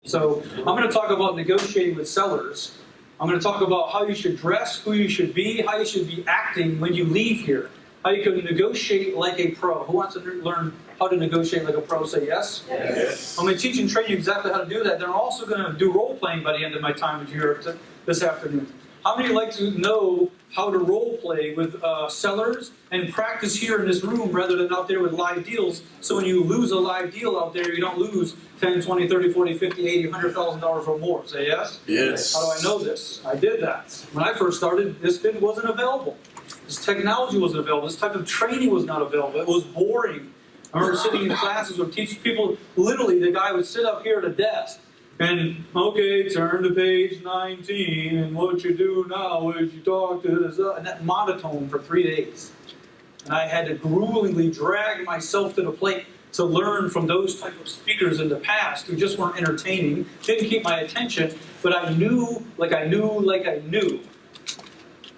So I'm going to talk about negotiating with sellers. I'm going to talk about how you should dress, who you should be, how you should be acting when you leave here, how you can negotiate like a pro. Who wants to learn how to negotiate like a pro? Say yes? Yes. I'm going to teach and train you exactly how to do that. Then I'm also going to do role playing by the end of my time here this afternoon. How many like to know how to role play with sellers and practice here in this room rather than out there with live deals? So when you lose a live deal out there, you don't lose 10, 20, 30, 40, 50, 80, $100,000 or more. Say yes? Yes. How do I know this? I did that. When I first started, this bid wasn't available. This technology wasn't available. This type of training was not available. It was boring. I remember sitting in classes where teach people, literally the guy would sit up here at a desk and, okay, turn to page 19, and what you do now is you talk to this, and that monotone for 3 days. And I had to gruelingly drag myself to the plate to learn from those type of speakers in the past who just weren't entertaining, didn't keep my attention, but I knew like I knew.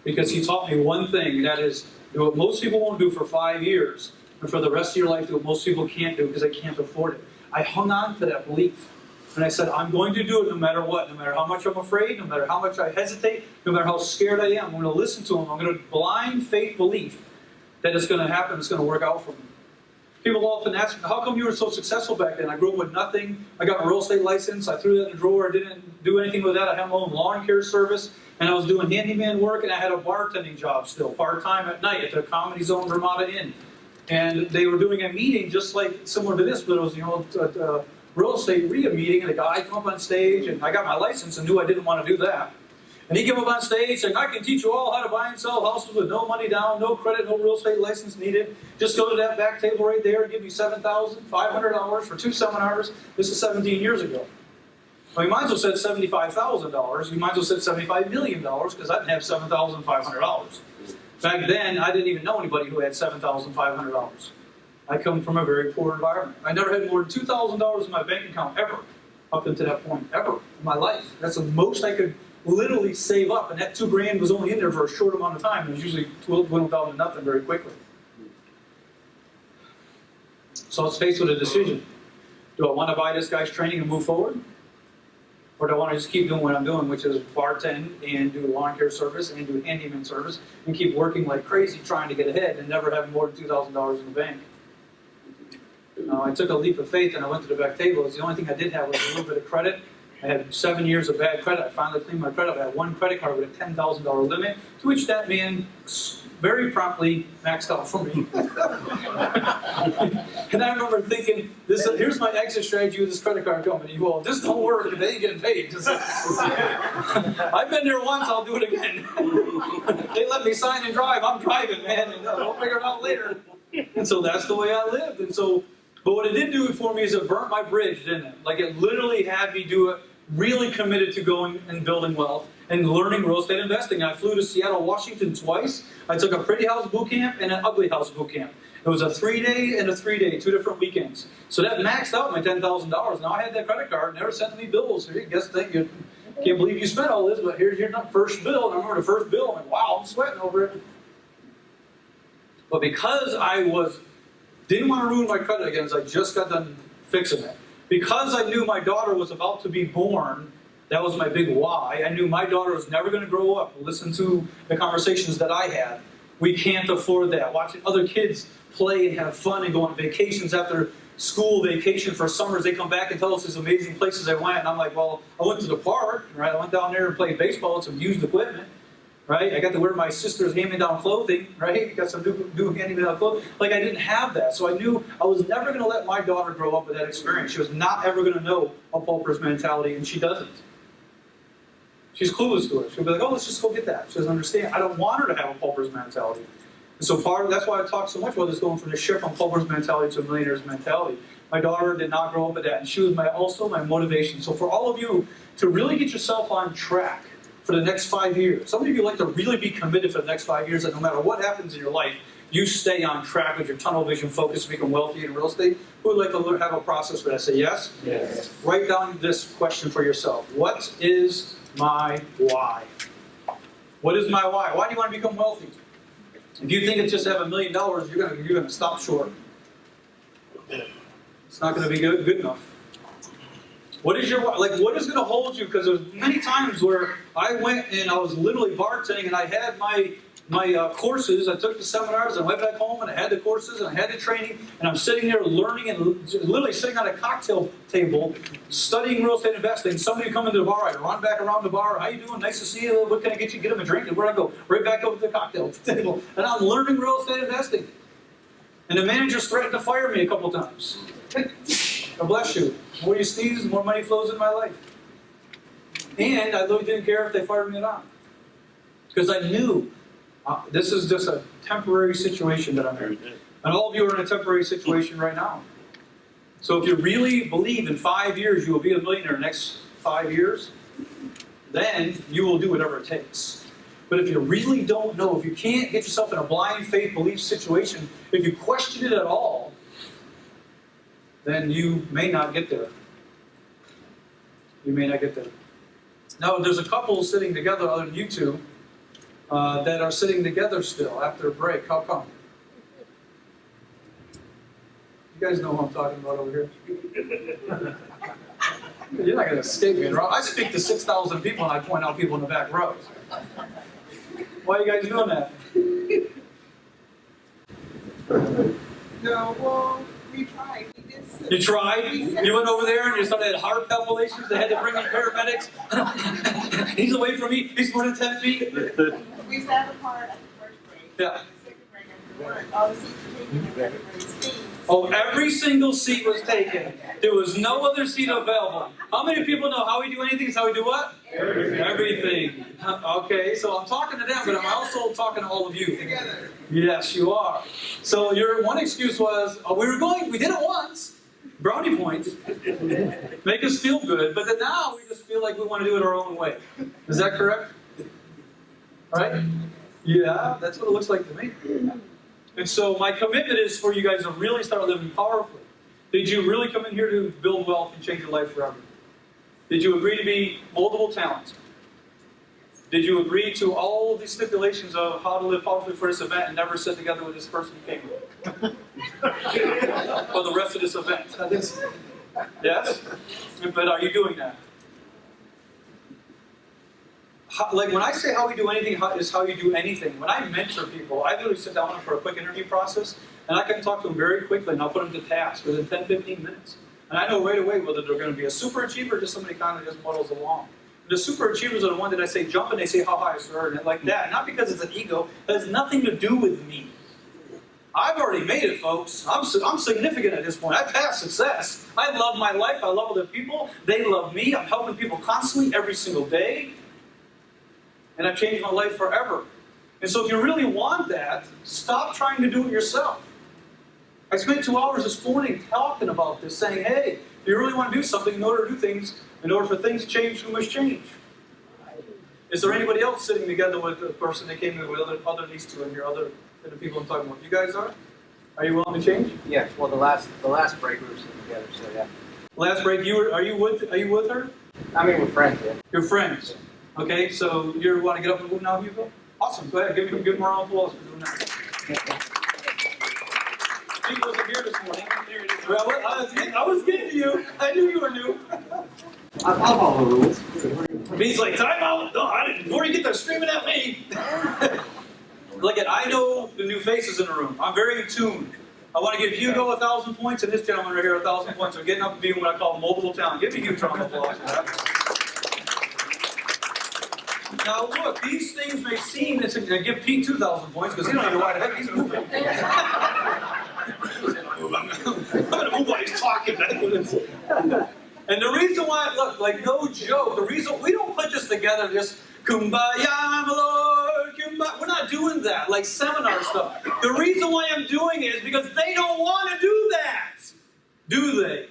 Because he taught me one thing, and that is do what most people won't do for 5 years, and for the rest of your life do what most people can't do because they can't afford it. I hung on to that belief. And I said, I'm going to do it no matter what, no matter how much I'm afraid, no matter how much I hesitate, no matter how scared I am. I'm going to listen to him. I'm going to blind faith belief that it's going to happen, it's going to work out for me. People often ask me, how come you were so successful back then? I grew up with nothing. I got my real estate license. I threw that in the drawer. I didn't do anything with that. I had my own lawn care service. And I was doing handyman work. And I had a bartending job still, part-time at night at the Comedy Zone Ramada Inn. And they were doing a meeting just like similar to this, but it was, a real estate RIA meeting. And a guy came up on stage. And I got my license and knew I didn't want to do that. And he came up on stage saying, I can teach you all how to buy and sell houses with no money down, no credit, no real estate license needed. Just go to that back table right there and give me $7,500 for 2 seminars. This is 17 years ago. Well, you might as well said $75,000. You might as well said $75 million because I didn't have $7,500. Back then, I didn't even know anybody who had $7,500. I come from a very poor environment. I never had more than $2,000 in my bank account ever, up until that point, ever in my life. That's the most I could literally save up, and that $2 grand was only in there for a short amount of time. It was usually dwindled down to nothing very quickly. So I was faced with a decision. Do I want to buy this guy's training and move forward? Or do I want to just keep doing what I'm doing, which is bartend and do lawn care service and do handyman service and keep working like crazy trying to get ahead and never having more than $2,000 in the bank? I took a leap of faith and I went to the back table. The only thing I did have was a little bit of credit. I had 7 years of bad credit. I finally cleaned my credit. I had one credit card with a $10,000 limit, to which that man very promptly maxed out for me. And I remember thinking, here's my exit strategy with this credit card company. Well, this don't work if they ain't getting paid. I've been there once, I'll do it again. They let me sign and drive. I'm driving, man, and we'll figure it out later. And so that's the way I lived. And so, but what it did do for me is it burnt my bridge, didn't it? Like it literally had me do it, really committed to going and building wealth and learning real estate investing. I flew to Seattle, Washington twice. I took a pretty house boot camp and an ugly house boot camp. It was a 3-day and a 3-day, 2 different weekends. So that maxed out my $10,000. Now I had that credit card, never sent me bills. Here, guess that you can't believe you spent all this, but here's your first bill. And I remember the first bill, I'm like, wow, I'm sweating over it. But because didn't want to ruin my credit again, as I just got done fixing it. Because I knew my daughter was about to be born, that was my big why. I knew my daughter was never going to grow up. Listen to the conversations that I had. We can't afford that. Watching other kids play and have fun and go on vacations after school vacation for summers, they come back and tell us these amazing places they went. And I'm like, well, I went to the park, right? I went down there and played baseball with some used equipment. Right? I got to wear my sister's hand-me-down clothing, right? Got some new hand-me-down clothing. Like I didn't have that. So I knew I was never going to let my daughter grow up with that experience. She was not ever going to know a pauper's mentality, and she doesn't. She's clueless to it. She'll be like, oh, let's just go get that. She doesn't understand. I don't want her to have a pauper's mentality. And so that's why I talk so much about this going from the shift from pauper's mentality to a millionaire's mentality. My daughter did not grow up with that, and she was also my motivation. So for all of you to really get yourself on track for the next 5 years. Some of you like to really be committed for the next 5 years that no matter what happens in your life, you stay on track with your tunnel vision focus to become wealthy in real estate. Who would like to have a process for that? Say yes? Yes. Write down this question for yourself. What is my why? What is my why? Why do you want to become wealthy? If you think it's just to have $1 million, you're going to stop short. It's not going to be good enough. What is your, like, what is going to hold you? Because there's many times where I went and I was literally bartending and I had my courses, I took the seminars, and I went back home and I had the courses and I had the training, and I'm sitting there learning and literally sitting on a cocktail table studying real estate investing. Somebody come into the bar, I run back around the bar, how you doing? Nice to see you. What can I get you? Get them a drink. And where I go? Right back over to the cocktail table. And I'm learning real estate investing. And the managers threatened to fire me a couple times. God bless you. The more you sneeze, the more money flows in my life. And I really didn't care if they fired me or not. Because I knew this is just a temporary situation that I'm in. And all of you are in a temporary situation right now. So if you really believe in 5 years you will be a millionaire in the next 5 years, then you will do whatever it takes. But if you really don't know, if you can't get yourself in a blind faith belief situation, if you question it at all, then you may not get there. You may not get there. Now, there's a couple sitting together other than you two that are sitting together still after a break. How come? You guys know who I'm talking about over here? You're not going to escape me. I speak to 6,000 people and I point out people in the back rows. Why are you guys doing that? No, well, we tried. You tried? You went over there and you started at heart palpitations. They had to bring in paramedics. He's away from me. He's more than 10 feet. We sat apart at the first break. Yeah. The second break after work. All the seats were taken and everybody's seats. Oh, every single seat was taken. There was no other seat available. How many people know how we do anything is how we do what? Everything. Okay, so I'm talking to them, but I'm also talking to all of you. Together. Yes, you are. So your one excuse was, we did it once. Brownie points. Make us feel good, but then now we just feel like we want to do it our own way. Is that correct? Right? Yeah, that's what it looks like to me. And so my commitment is for you guys to really start living powerfully. Did you really come in here to build wealth and change your life forever? Did you agree to be multiple talents? Did you agree to all of these stipulations of how to live powerfully for this event and never sit together with this person you came with? For the rest of this event? Yes? But are you doing that? Like when I say how we do anything is how you do anything. When I mentor people, I literally sit down for a quick interview process, and I can talk to them very quickly, and I'll put them to task within 10, 15 minutes. And I know right away whether they're going to be a super achiever or just somebody kind of just muddles along. The super achievers are the one that I say jump, and they say how high, sir, and like that. Not because it's an ego. It has nothing to do with me. I've already made it, folks. I'm significant at this point. I've passed success. I love my life. I love other people. They love me. I'm helping people constantly every single day. And I've changed my life forever. And so if you really want that, stop trying to do it yourself. I spent 2 hours this morning talking about this, saying, hey, if you really want to do something, in order to do things, in order for things to change, you must change. Is there anybody else sitting together with the person that came in with other these two in here, other than the people I'm talking about? You guys are? Are you willing to change? Yeah. Well, the last break we were sitting together, so yeah. Last break, are you with her? I mean, we're friends, yeah. You're friends. Okay, so you want to get up and move now, Hugo? Awesome. Go ahead. Give him a round of applause for doing that. He wasn't here this morning. Well, I was getting to you. I knew you were new. I'll follow the rules. He's like, time out. No, I didn't. Before you get there screaming at me. Look at, I know the new faces in the room. I'm very in tune. I want to give Hugo 1,000 points and this gentleman right here 1,000 points for getting up and being what I call multiple talent. Give me a huge round of applause for that. Now look, these things may seem, I give Pete 2,000 points because he don't even know why the heck he's moving. I'm going to move while he's talking. And the reason why, look, like no joke, the reason, we don't put this together just, kumbaya, my Lord, kumbaya. We're not doing that, like seminar stuff. The reason why I'm doing it is because they don't want to do that. Do they?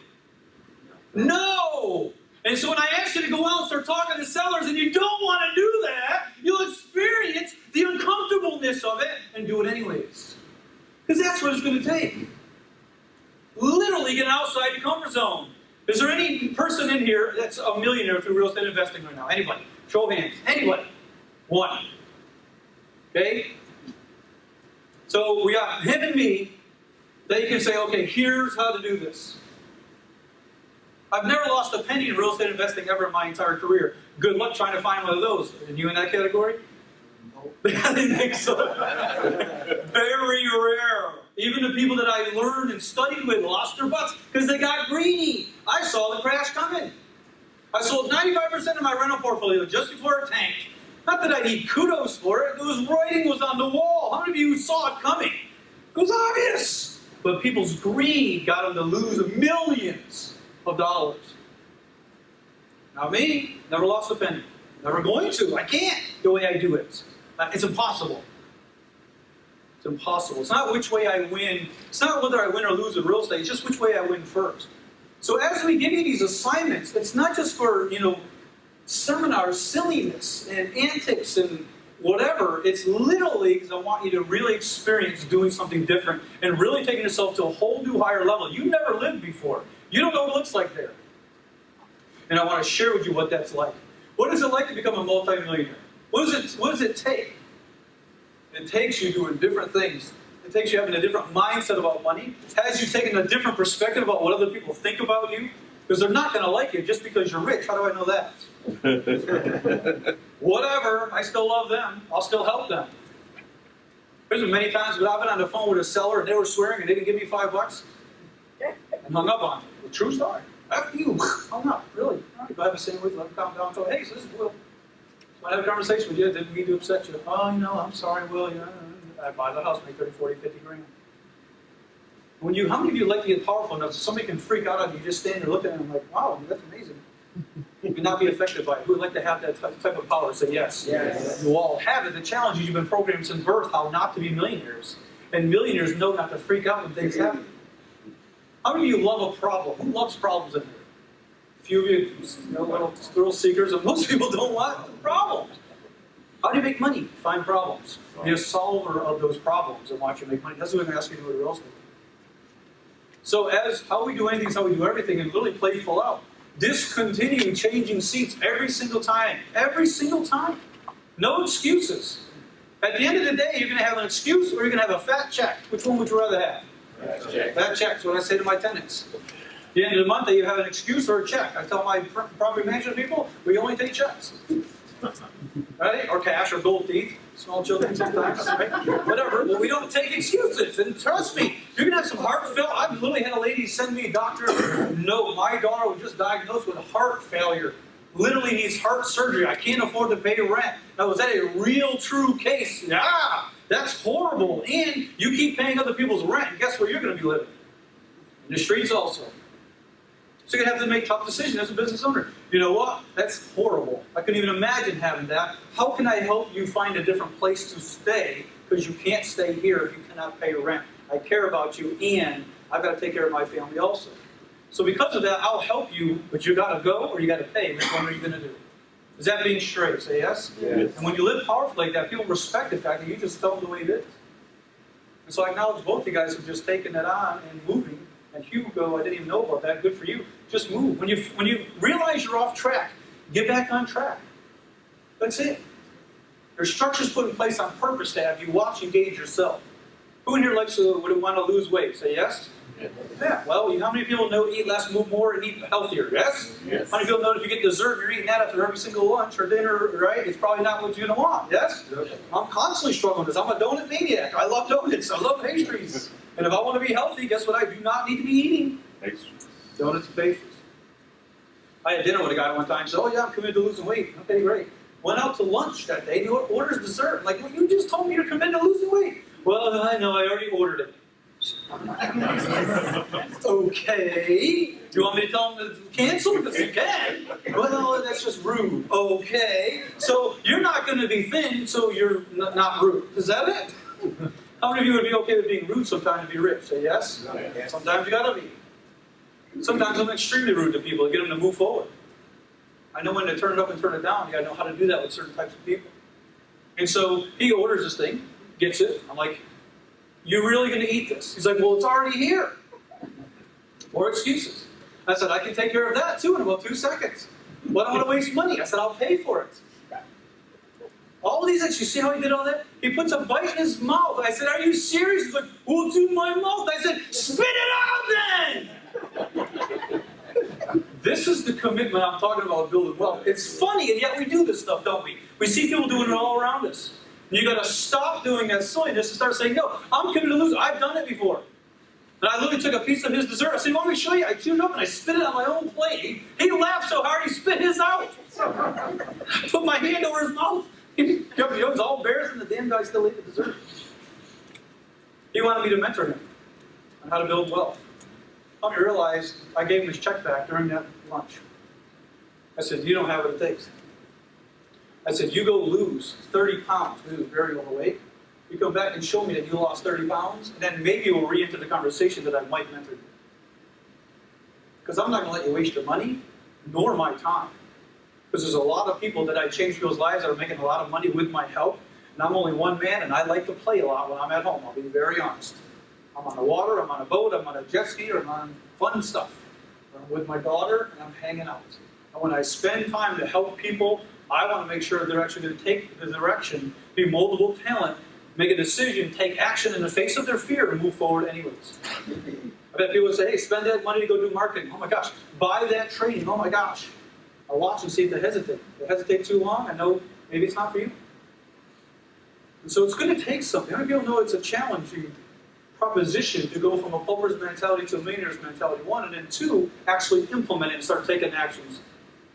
No! And so when I ask you to go out and start talking to sellers and you don't want to do that, you'll experience the uncomfortableness of it and do it anyways. Because that's what it's going to take. Literally get outside your comfort zone. Is there any person in here that's a millionaire through real estate investing right now? Anybody? Show of hands. Anybody? One. Okay? So we got him and me. They can say, okay, here's how to do this. I've never lost a penny in real estate investing ever in my entire career. Good luck trying to find one of those. Are you in that category? I didn't think so. Very rare. Even the people that I learned and studied with lost their butts because they got greedy. I saw the crash coming. I sold 95% of my rental portfolio just before it tanked. Not that I need kudos for it. Writing was on the wall. How many of you saw it coming? It was obvious. But people's greed got them to lose millions of dollars. Not me. Never lost a penny. Never going to. I can't the way I do it. It's impossible. It's impossible. It's not which way I win. It's not whether I win or lose in real estate. It's just which way I win first. So as we give you these assignments, it's not just for, seminar silliness and antics and whatever. It's literally because I want you to really experience doing something different and really taking yourself to a whole new higher level. You've never lived before. You don't know what it looks like there. And I want to share with you what that's like. What is it like to become a multimillionaire? What does it take? It takes you doing different things. It takes you having a different mindset about money. It has you taking a different perspective about what other people think about you. Because they're not going to like you just because you're rich. How do I know that? Whatever. I still love them. I'll still help them. There's been many times when I've been on the phone with a seller and they were swearing and they didn't give me $5 and hung up on it. True story. After you hung up. Really. All right, go have a sandwich. Let them calm down. Go, hey, so this is Will. So I had a conversation with you. Didn't mean to upset you. Oh, I'm sorry, Will. I buy the house, make 30, 40, 50 grand. How many of you like to get powerful enough so somebody can freak out on you, just stand there looking at them like, wow, that's amazing. And not be affected by it. Who would like to have that type of power? Say yes. Yes. You all have it. The challenge is you've been programmed since birth how not to be millionaires. And millionaires know not to freak out when things happen. How many of you love a problem? Who loves problems in here? A few of you, little thrill seekers, and most people don't want problems. How do you make money? Find problems. Be a solver of those problems and watch you make money. That's what I'm asking you to do with real estate. So how we do anything is how we do everything, and literally play full out. Discontinue changing seats every single time. Every single time. No excuses. At the end of the day, you're going to have an excuse or you're going to have a fat check. Which one would you rather have? Fat check. Fat check's what I say to my tenants. At the end of the month, you have an excuse or a check. I tell my property management people, we only take checks. Right? Or cash or gold teeth. Small children sometimes. Right? Whatever. Well, we don't take excuses. And trust me, you're going to have some heartfelt. I've literally had a lady send me a doctor note. My daughter was just diagnosed with heart failure. Literally needs heart surgery. I can't afford to pay rent. Now, was that a real, true case? Yeah. That's horrible. And you keep paying other people's rent. And guess where you're going to be living? In the streets also. So you're going to have to make tough decisions as a business owner. You know what? That's horrible. I couldn't even imagine having that. How can I help you find a different place to stay? Because you can't stay here if you cannot pay rent. I care about you, and I've got to take care of my family also. So because of that, I'll help you, but you got to go or you got to pay. Which one are you going to do? Is that being straight? Say yes? Yes. And when you live powerfully like that, people respect the fact that you just tell them the way it is. And so I acknowledge both you guys have just taken it on and moving. And Hugo, I didn't even know about that. Good for you. Just move. When you realize you're off track, get back on track. That's it. There's structures put in place on purpose to have you watch and gauge yourself. Who in here likes to want to lose weight? Say yes? Yes. Yeah. Well, how many people know eat less, move more, and eat healthier? Yes? Yes. How many people know if you get dessert, you're eating that after every single lunch or dinner, right? It's probably not what you're going to want. Yes? I'm constantly struggling with this. I'm a donut maniac. I love donuts. I love pastries. And if I want to be healthy, guess what I do not need to be eating? Donuts and pastries. I had dinner with a guy one time. Said, oh yeah, I'm committed to losing weight. Okay, great. Went out to lunch that day. He orders dessert. I'm like, well, you just told me you're committed to losing weight. Well, I know. I already ordered it. Okay. Do you want me to tell him to cancel? Because you can. Well, that's just rude. Okay. So you're not going to be thin, so you're not rude. Is that it? How many of you would be okay with being rude sometimes to be rich? Say yes? Yes. Sometimes you got to be. Sometimes I'm extremely rude to people to get them to move forward. I know when to turn it up and turn it down. You got to know how to do that with certain types of people. And so he orders this thing, gets it. I'm like, you're really going to eat this? He's like, well, it's already here. More excuses. I said, I can take care of that too in about 2 seconds. Well, I don't want to waste money. I said, I'll pay for it. All these things, you see how he did all that? He puts a bite in his mouth. I said, are you serious? He's like, well, it's in my mouth. I said, spit it out then! This is the commitment I'm talking about building wealth. It's funny, and yet we do this stuff, don't we? We see people doing it all around us. And you got to stop doing that silliness and start saying, no, I'm committed to lose. I've done it before. And I literally took a piece of his dessert. I said, want me to show you? I chewed it up and I spit it on my own plate. He laughed so hard he spit his out. I put my hand over his mouth. He was all embarrassed, and the damn guy still ate the dessert. He wanted me to mentor him on how to build wealth. I realized I gave him his check back during that lunch. I said, you don't have what it takes. I said, you go lose 30 pounds. He was very overweight. You come back and show me that you lost 30 pounds, and then maybe we'll re-enter the conversation that I might mentor you. Because I'm not going to let you waste your money, nor my time. Because there's a lot of people that I change people's lives that are making a lot of money with my help, and I'm only one man, and I like to play a lot when I'm at home. I'll be very honest. I'm on the water, I'm on a boat, I'm on a jet ski, or I'm on fun stuff. I'm with my daughter, and I'm hanging out. And when I spend time to help people, I want to make sure they're actually going to take the direction, be moldable talent, make a decision, take action in the face of their fear, and move forward anyways. I bet people would say, hey, spend that money to go do marketing. Oh my gosh. Buy that training. Oh my gosh. I'll watch and see if they hesitate. If they hesitate too long, I know maybe it's not for you. And so it's going to take something. How many people know it's a challenging proposition to go from a pauper's mentality to a millionaire's mentality, one, and then two, actually implement it and start taking actions.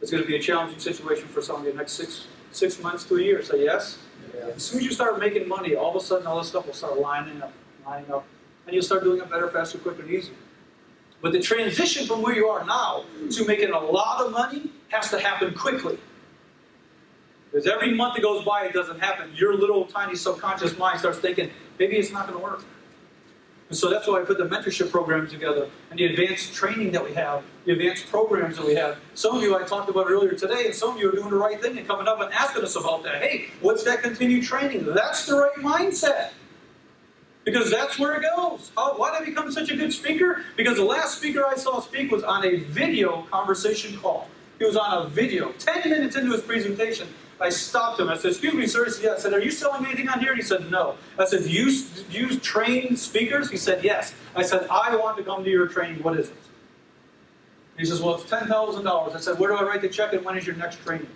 It's going to be a challenging situation for some of you the next six months to a year. Say yes? Yeah. As soon as you start making money, all of a sudden all this stuff will start lining up, and you'll start doing it better, faster, quicker, and easier. But the transition from where you are now to making a lot of money has to happen quickly. Because every month that goes by, it doesn't happen. Your little tiny subconscious mind starts thinking, maybe it's not going to work. And so that's why I put the mentorship programs together and the advanced training that we have, the advanced programs that we have. Some of you I talked about earlier today, and some of you are doing the right thing and coming up and asking us about that. Hey, what's that continued training? That's the right mindset. Because that's where it goes. Why did I become such a good speaker? Because the last speaker I saw speak was on a video conversation call. He was on a video. 10 minutes into his presentation, I stopped him. I said, excuse me, sir. He said, yeah. I said, are you selling anything on here? And he said, no. I said, do you train speakers? He said, yes. I said, I want to come to your training. What is it? He says, well, it's $10,000. I said, where do I write the check and when is your next training?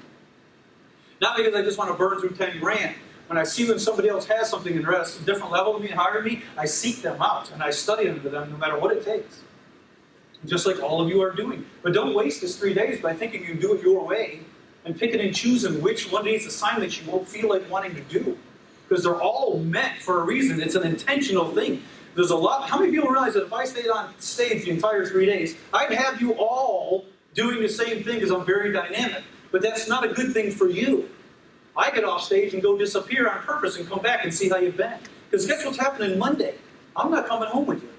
Not because I just want to burn through 10 grand. When I see when somebody else has something and they're at a different level than me and hire me, I seek them out and I study them to them no matter what it takes. Just like all of you are doing. But don't waste this 3 days by thinking you can do it your way and picking and choosing which one of these assignments you won't feel like wanting to do. Because they're all meant for a reason. It's an intentional thing. There's a lot. How many people realize that if I stayed on stage the entire 3 days, I'd have you all doing the same thing because I'm very dynamic. But that's not a good thing for you. I get off stage and go disappear on purpose and come back and see how you've been. Because guess what's happening Monday? I'm not coming home with you.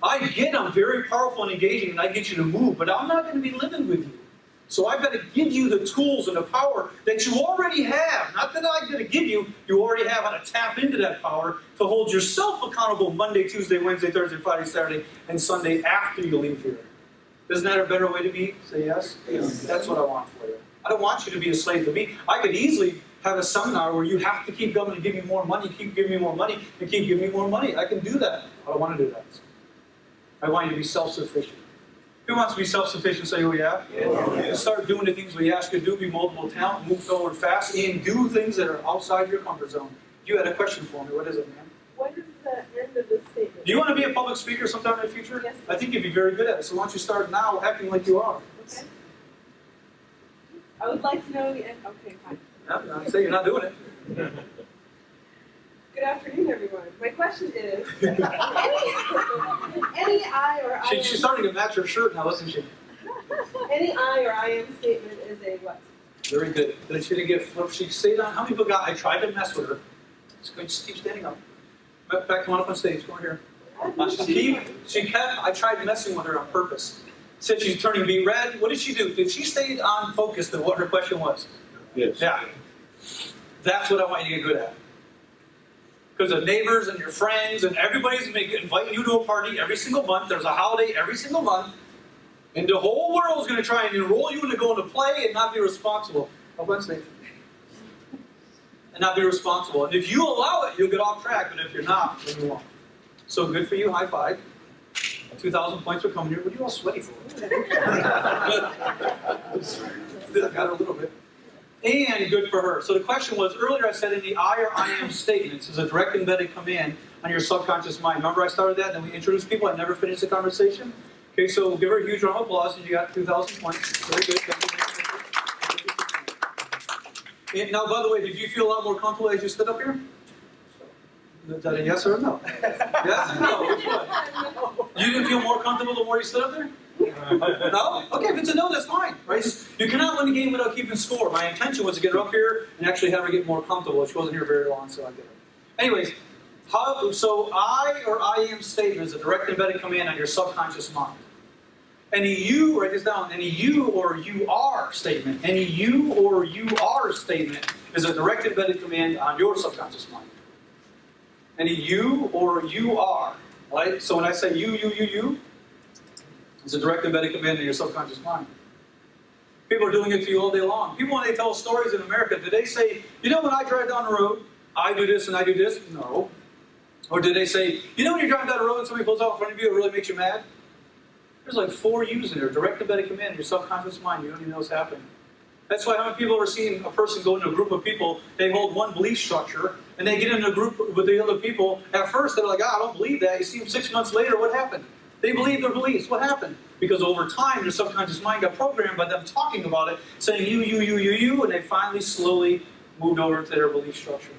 I'm very powerful and engaging and I get you to move, but I'm not going to be living with you. So I've got to give you the tools and the power that you already have. Not that I'm going to give you, you already have how to tap into that power to hold yourself accountable Monday, Tuesday, Wednesday, Thursday, Friday, Saturday, and Sunday after you leave here. Isn't that a better way to be? Say yes? Yes. That's what I want for you. I don't want you to be a slave to me. I could easily have a seminar where you have to keep going and give me more money, keep giving me more money, and keep giving me more money. I can do that. I don't want to do that. I want you to be self-sufficient. Who wants to be self-sufficient? Say, oh yeah? Yeah. Start doing the things we ask you to do, be multiple talent, move forward fast, and do things that are outside your comfort zone. You had a question for me. What is it, ma'am? What is the end of this statement? Do you want to be a public speaker sometime in the future? Yes. I think you'd be very good at it. So why don't you start now acting like you are? Okay. I would like to know the end. Okay, fine. Yeah, I'd say you're not doing it. Good afternoon, everyone. My question is, any I or I am... She's starting to match her shirt now, isn't she? Any I or I am statement is a what? Very good. Then she didn't get flipped. She stayed on. How many people got? I tried to mess with her. Just keep standing up. Back, come on up on stage. Come on here. I tried messing with her on purpose. Said she's turning beet red. What did she do? Did she stay on focus to what her question was? Yes. Yeah. That's what I want you to get good at. Because the neighbors and your friends and everybody's inviting you to a party every single month. There's a holiday every single month. And the whole world is going to try and enroll you into going to play and not be responsible. Up on stage. And not be responsible. And if you allow it, you'll get off track. But if you're not, then you won't. So good for you. High five. 2,000 points for coming here. What are you all sweaty for? Got a little bit. And good for her. So the question was, earlier I said in the I or I am statements is a direct embedded command on your subconscious mind. Remember I started that and then we introduced people. I never finished the conversation. Okay, so give her a huge round of applause and you got 2,000 points. Very good. And now, by the way, did you feel a lot more comfortable as you stood up here? Is that a yes or a no? Yes or no? Which one? You didn't feel more comfortable the more you stood up there? No? Okay, if it's a no, that's fine. Right? You cannot win the game without keeping score. My intention was to get her up here and actually have her get more comfortable. She wasn't here very long, so I get her. Anyways, so I or I am statement is a direct embedded command on your subconscious mind. Any you, write this down, any you or you are statement, any you or you are statement is a direct embedded command on your subconscious mind. Any you or you are, right? So when I say you, it's a direct embedded command in your subconscious mind. People are doing it to you all day long. People, when they tell stories in America, do they say, you know when I drive down the road, I do this and I do this? No. Or do they say, you know when you're driving down the road and somebody pulls out in front of you, it really makes you mad? There's like 4 U's in there, direct embedded command in your subconscious mind. You don't even know what's happening. That's why how many people are seeing a person go into a group of people, they hold one belief structure, and they get into a group with the other people. At first, they're like, I don't believe that. You see them 6 months later, what happened? They believe their beliefs. What happened? Because over time, their subconscious mind got programmed by them talking about it, saying you, and they finally slowly moved over to their belief structure.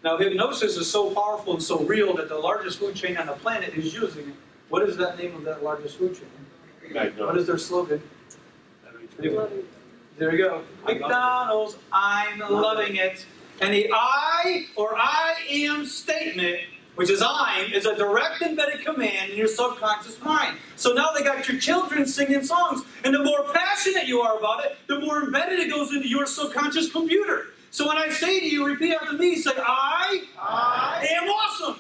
Now, hypnosis is so powerful and so real that the largest food chain on the planet is using it. What is that name of that largest food chain? What is their slogan? There you go. McDonald's, I'm loving it. And the I or I am statement, which is I'm, is a direct embedded command in your subconscious mind. So now they got your children singing songs. And the more passionate you are about it, the more embedded it goes into your subconscious computer. So when I say to you, repeat after me, say, I am awesome.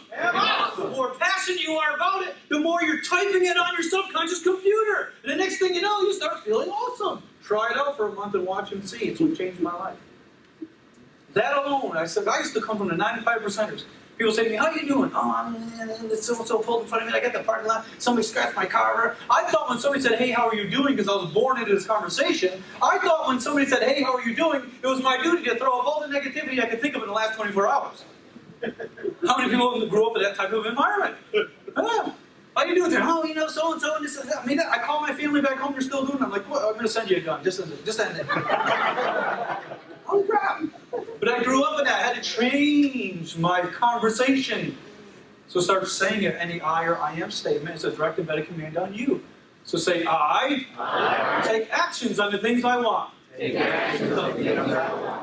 The more passionate you are about it, the more you're typing it on your subconscious computer. And the next thing you know, you start feeling awesome. Try it out for a month and watch and see. It's what changed my life. That alone, I said, I used to come from the 95%ers. People say to me, how are you doing? Oh, it's so pulled in front of me. I got the parking lot. Somebody scratched my car. I thought when somebody said, hey, how are you doing? Because I was born into this conversation. I thought when somebody said, hey, how are you doing? It was my duty to throw up all the negativity I could think of in the last 24 hours. How many people grew up in that type of environment? How you doing there? Oh, you know, so-and-so and this and that. I mean, I call my family back home. They're still doing it. I'm like, what? I'm going to send you a gun. Just end it. Holy crap. But I grew up in that. I had to change my conversation. So start saying it. Any I or I am statement is a direct embedded command on you. So say, I take actions on the things I want. And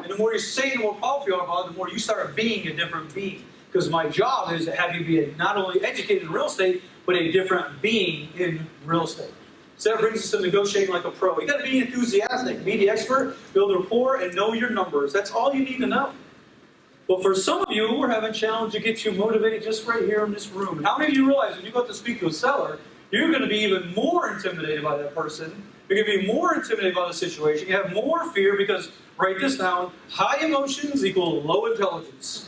the more you say it, the more powerful you are about it, the more you start being a different being. Because my job is to have you be not only educated in real estate, but a different being in real estate. So that brings us to negotiating like a pro. You got to be enthusiastic, be the expert, build rapport, and know your numbers. That's all you need to know. But for some of you, we're having a challenge to get you motivated just right here in this room. And how many of you realize when you go out to speak to a seller, you're going to be even more intimidated by that person. You're going to be more intimidated by the situation. You have more fear because, write this down, high emotions equal low intelligence.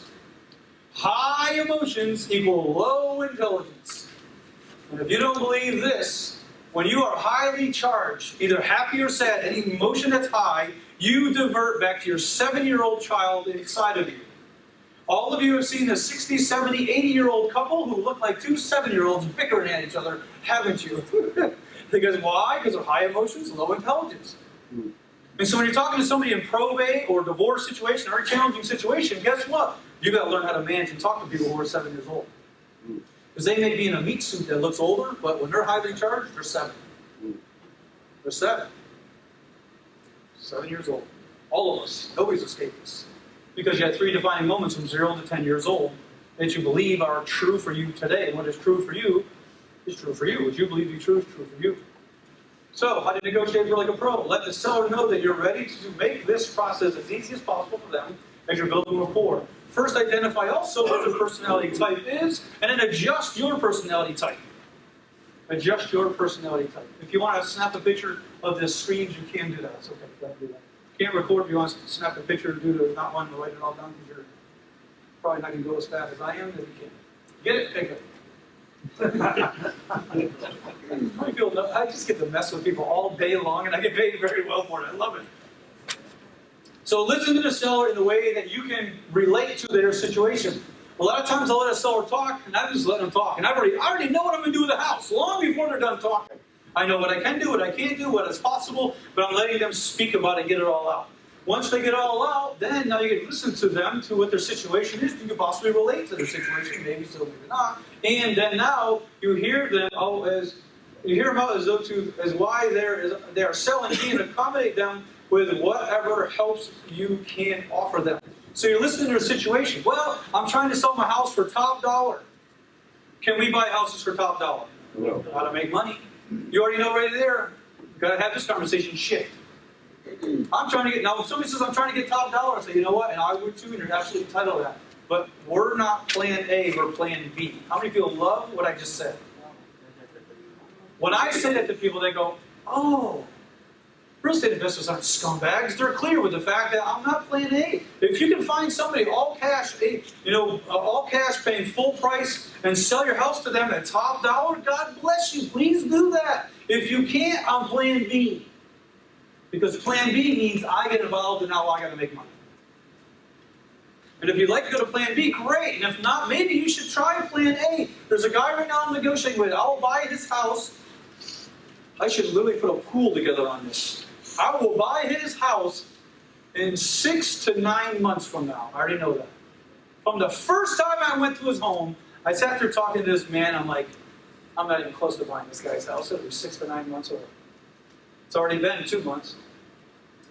High emotions equal low intelligence. And if you don't believe this, when you are highly charged, either happy or sad, any emotion that's high, you divert back to your 7-year-old child inside of you. All of you have seen a 60, 70, 80-year-old couple who look like 2 7-year-olds bickering at each other, haven't you? Because why? Because of high emotions, low intelligence. And so when you're talking to somebody in probate or divorce situation or a challenging situation, guess what? You've got to learn how to manage and talk to people who are 7 years old. Because they may be in a meat suit that looks older, but when they're highly charged, they're 7. They're 7. 7 years old. All of us. Nobody's escaped this. Because you had 3 defining moments from 0 to 10 years old that you believe are true for you today. And what is true for you is true for you. What you believe to be true is true for you. So, how to negotiate like a pro? Let the seller know that you're ready to make this process as easy as possible for them as you're building rapport. First, identify also what your personality type is, and then adjust your personality type. Adjust your personality type. If you want to snap a picture of this screen, you can do that. It's okay. You can do that. You can't record if you want to snap a picture due to not wanting to write it all down because you're probably not going to go as fast as I am, then you can. Get it? Okay, good. I just get to mess with people all day long, and I get paid very well for it. I love it. So listen to the seller in the way that you can relate to their situation. A lot of times I'll let a seller talk, and I just let them talk. And I already know what I'm going to do with the house long before they're done talking. I know what I can do, what I can't do, what is possible, but I'm letting them speak about it and get it all out. Once they get it all out, then now you can listen to them, to what their situation is. You can possibly relate to their situation, maybe so, maybe not. And then now you hear them out as why they are selling and accommodate them with whatever helps you can offer them. So you're listening to their situation. Well, I'm trying to sell my house for top dollar. Can we buy houses for top dollar? No. How to make money? You already know right there. You've got to have this conversation shift. I'm trying to get, now if somebody says I'm trying to get top dollar, I say, you know what, and I would too, and you're absolutely entitled to that. But we're not plan A, we're plan B. How many people love what I just said? When I say that to people, they go, oh, real estate investors aren't scumbags. They're clear with the fact that I'm not plan A. If you can find somebody all cash, all cash paying full price and sell your house to them at top dollar, God bless you. Please do that. If you can't, I'm plan B. Because plan B means I get involved and now I got to make money. And if you'd like to go to plan B, great. And if not, maybe you should try plan A. There's a guy right now I'm negotiating with. I'll buy his house. I should literally put a pool together on this. I will buy his house in 6 to 9 months from now. I already know that. From the first time I went to his home, I sat there talking to this man. I'm like, I'm not even close to buying this guy's house. It'll be 6 to 9 months away. It's already been 2 months.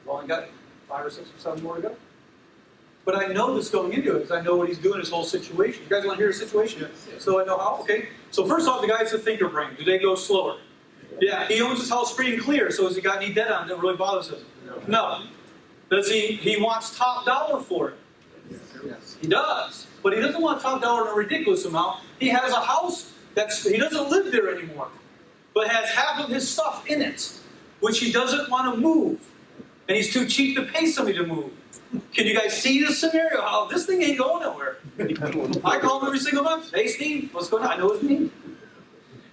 I've only got 5 or 6 or 7 more to go. But I know this going into it because I know what he's doing, his whole situation. You guys want to hear his situation? Yes. So I know how. Okay. So first off, the guy's a thinker brain. Do they go slower? Yeah. He owns his house free and clear. So has he got any debt on it that really bothers him? No. Does he wants top dollar for it? Yes. He does. But he doesn't want top dollar in a ridiculous amount. He has a house he doesn't live there anymore, but has half of his stuff in it, which he doesn't want to move. And he's too cheap to pay somebody to move. Can you guys see this scenario? How this thing ain't going nowhere. I call him every single month. Hey, Steve, what's going on? I know his name.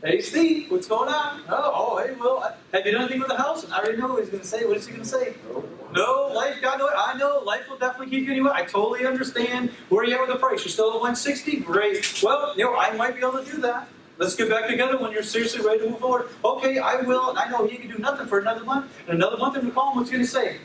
Hey, Steve, what's going on? Oh, hey, Will. Have you done anything with the house? And I already know what he's going to say. What is he going to say? No, life, God, I know. Life will definitely keep you anyway. I totally understand. Where are you at with the price? You're still at 160? Great. Well, I might be able to do that. Let's get back together when you're seriously ready to move forward. Okay, I will. And I know he can do nothing for another month. And another month, I'm going to call him. What's he going to say?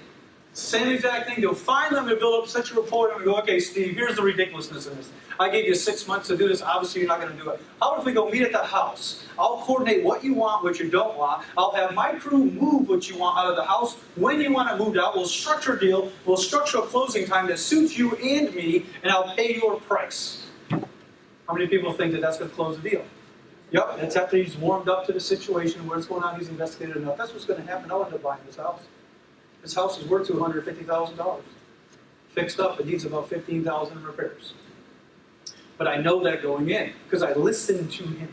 Same exact thing. They'll find them and build up such a rapport, and we go, okay, Steve, here's the ridiculousness of this. I gave you 6 months to do this. Obviously, you're not going to do it. How about if we go meet at the house? I'll coordinate what you want, what you don't want. I'll have my crew move what you want out of the house when you want it moved out. We'll structure a deal. We'll structure a closing time that suits you and me, and I'll pay your price. How many people think that that's going to close the deal? Yep, that's after he's warmed up to the situation, where it's going on, he's investigated enough. That's what's going to happen. I'll end up buying this house. This house is worth $250,000. Fixed up, it needs about $15,000 in repairs. But I know that going in, because I listened to him.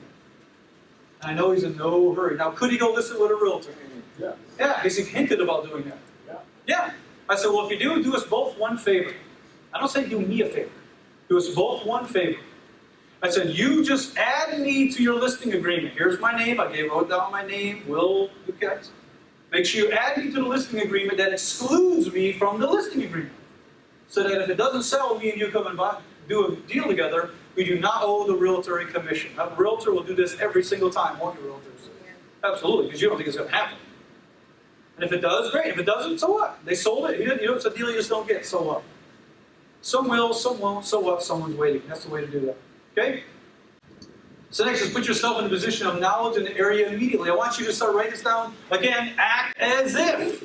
And I know he's in no hurry. Now, could he go listen with a realtor? Yeah. Yeah, because he hinted about doing that. Yeah. Yeah. I said, well, if you do us both one favor. I don't say do me a favor. Do us both one favor. I said, you just add me to your listing agreement. Here's my name. I wrote down my name, Will Duquette. Make sure you add me to the listing agreement that excludes me from the listing agreement. So that if it doesn't sell, me and you come and do a deal together, we do not owe the realtor a commission. Now, the realtor will do this every single time, won't you, realtors? Absolutely, because you don't think it's going to happen. And if it does, great. If it doesn't, so what? They sold it. It's a deal you just don't get, so what? Some will, some won't, so what? Someone's waiting. That's the way to do that. Okay? So next is put yourself in a position of knowledge in the area immediately. I want you to start writing this down. Again, act as if.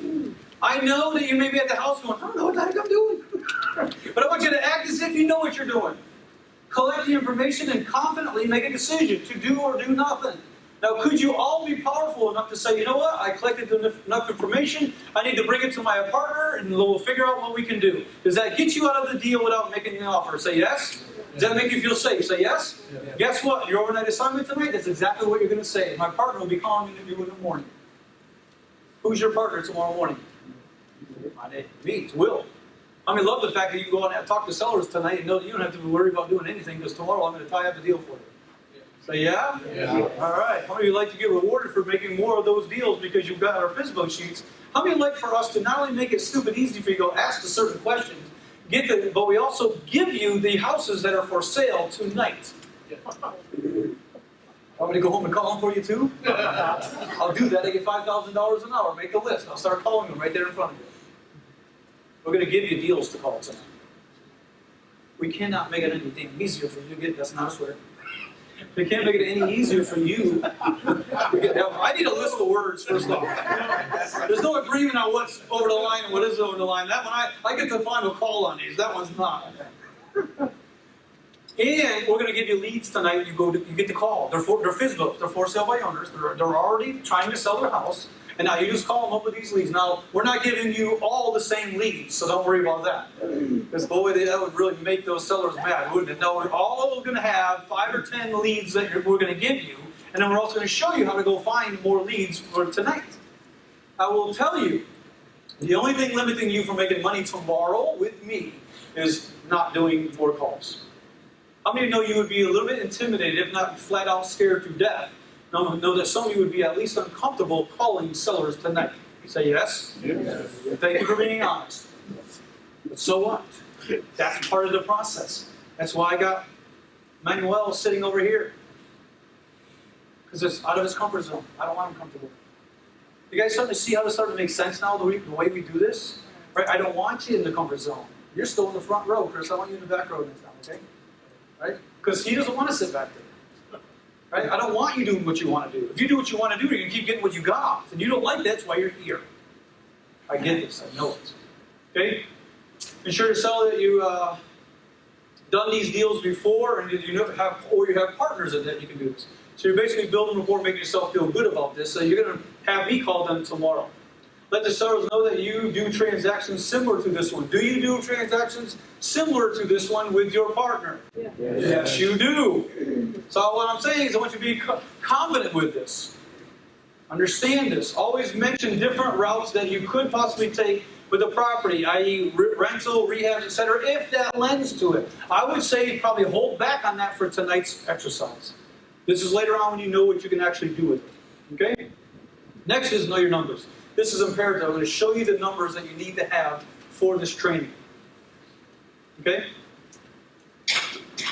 I know that you may be at the house going, I don't know what the heck I'm doing. But I want you to act as if you know what you're doing. Collect the information and confidently make a decision to do or do nothing. Now, could you all be powerful enough to say, you know what, I collected enough information, I need to bring it to my partner, and we'll figure out what we can do. Does that get you out of the deal without making an offer? Say yes? Does that make you feel safe? Say yes? Yeah. Guess what? Your overnight assignment tonight, that's exactly what you're going to say. My partner will be calling you in the morning. Who's your partner tomorrow morning? Me, it's Will. I love the fact that you can go out and talk to sellers tonight and know that you don't have to worry about doing anything because tomorrow I'm going to tie up the deal for you. Say yeah? Yeah. All right. How many of you like to get rewarded for making more of those deals because you've got our FSBO sheets? How many would like for us to not only make it stupid easy for you to go ask the certain questions, but we also give you the houses that are for sale tonight? Want me to go home and call them for you too? I'll do that. I get $5,000 an hour. Make a list. I'll start calling them right there in front of you. We're going to give you deals to call tonight. We cannot make it anything easier for you to get. That's not a swear. We can't make it any easier for you. I need a list of words first off. There's no agreement on what's over the line and what isn't over the line. That one, I get the final call on these. That one's not. And we're going to give you leads tonight. You get the call. They're FSBOs. They're for sale by owners. They're already trying to sell their house. And now you just call them up with these leads. Now, we're not giving you all the same leads, so don't worry about that. Because boy, that would really make those sellers mad, wouldn't it? No, we're all going to have 5 or 10 leads that we're going to give you. And then we're also going to show you how to go find more leads for tonight. I will tell you, the only thing limiting you from making money tomorrow with me is not doing more calls. How many of you know you would be a little bit intimidated, if not flat out scared to death? Know that some of you would be at least uncomfortable calling sellers tonight. Say yes? Yes. Thank you for being honest. But so what? That's part of the process. That's why I got Manuel sitting over here. Because it's out of his comfort zone. I don't want him comfortable. You guys starting to see how this starting to make sense now, the way we do this? Right? I don't want you in the comfort zone. You're still in the front row, Chris. I want you in the back row next time, okay? Right? Because he doesn't want to sit back there. Right? I don't want you doing what you want to do. If you do what you want to do, you're going to keep getting what you got. And you don't like that, that's why you're here. I get this. I know it. Okay? Ensure to sell that you've done these deals before, and you have partners in that you can do this. So you're basically building rapport, making yourself feel good about this. So you're going to have me call them tomorrow. Let the sellers know that you do transactions similar to this one. Do you do transactions similar to this one with your partner? Yeah. Yes, you do. So what I'm saying is I want you to be confident with this. Understand this. Always mention different routes that you could possibly take with the property, i.e. rental, rehab, etc., if that lends to it. I would say probably hold back on that for tonight's exercise. This is later on when you know what you can actually do with it. Okay? Next is know your numbers. This is imperative. I'm going to show you the numbers that you need to have for this training. Okay?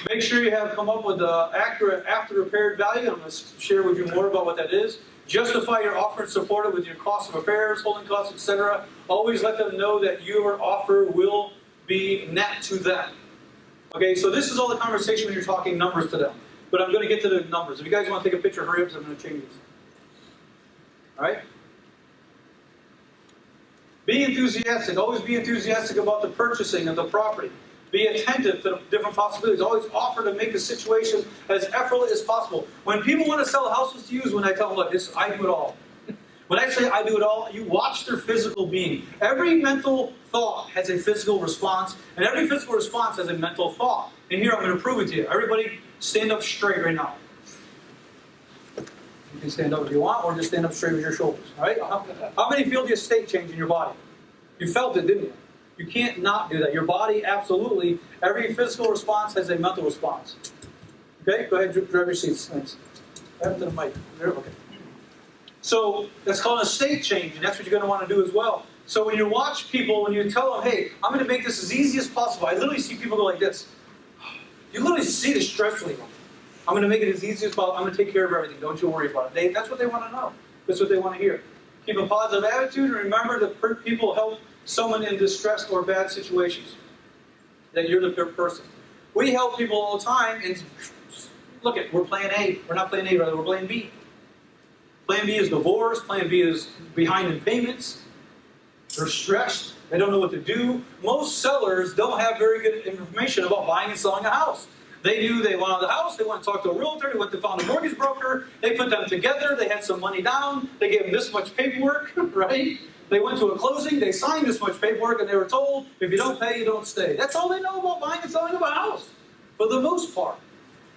Make sure you have come up with the accurate after repaired value. I'm going to share with you more about what that is. Justify your offer and support it with your cost of repairs, holding costs, etc. Always let them know that your offer will be net to them. Okay, so this is all the conversation when you're talking numbers to them. But I'm going to get to the numbers. If you guys want to take a picture, hurry up, because I'm going to change this. All right? Be enthusiastic. Always be enthusiastic about the purchasing of the property. Be attentive to the different possibilities. Always offer to make the situation as effortless as possible. When people want to sell houses to you is when I tell them, look, I do it all. When I say I do it all, you watch their physical being. Every mental thought has a physical response, and every physical response has a mental thought. And here I'm going to prove it to you. Everybody stand up straight right now. You can stand up if you want, or just stand up straight with your shoulders. All right? How many feel the estate change in your body? You felt it, didn't you? You can't not do that. Your body, absolutely, every physical response has a mental response. Okay? Go ahead, grab your seats. Thanks. Grab to the mic. There, okay. So, that's called an estate change, and that's what you're going to want to do as well. So when you watch people, when you tell them, hey, I'm going to make this as easy as possible, I literally see people go like this. You literally see the stress leave them. I'm going to make it as easy as possible. I'm going to take care of everything. Don't you worry about it. That's what they want to know. That's what they want to hear. Keep a positive attitude, and remember that people help someone in distress or bad situations. That you're the person. We help people all the time, and look at, we're playing A. We're not playing A, rather, we're playing B. Plan B is divorce. Plan B is behind in payments. They're stressed. They don't know what to do. Most sellers don't have very good information about buying and selling a house. They want the house, they want to talk to a realtor, they went to find a mortgage broker, they put them together, they had some money down, they gave them this much paperwork, right? They went to a closing, they signed this much paperwork, and they were told, if you don't pay, you don't stay. That's all they know about buying and selling of a house, for the most part.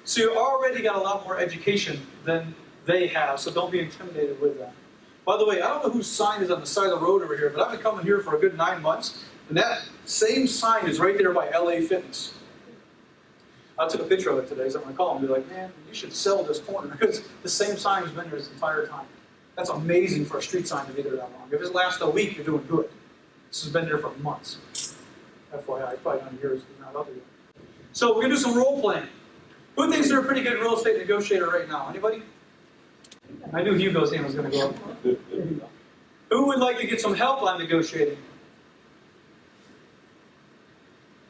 So you already got a lot more education than they have, so don't be intimidated with that. By the way, I don't know whose sign is on the side of the road over here, but I've been coming here for a good 9 months, and that same sign is right there by LA Fitness. I took a picture of it today, so I'm going to call him and be like, man, you should sell this corner, because the same sign has been there this entire time. That's amazing for a street sign to be there that long. If it lasts a week, you're doing good. This has been there for months. FYI, it's probably not years, it's not up yet. So we're going to do some role playing. Who thinks they're a pretty good real estate negotiator right now? Anybody? I knew Hugo's hand was going to go up. Who would like to get some help on negotiating?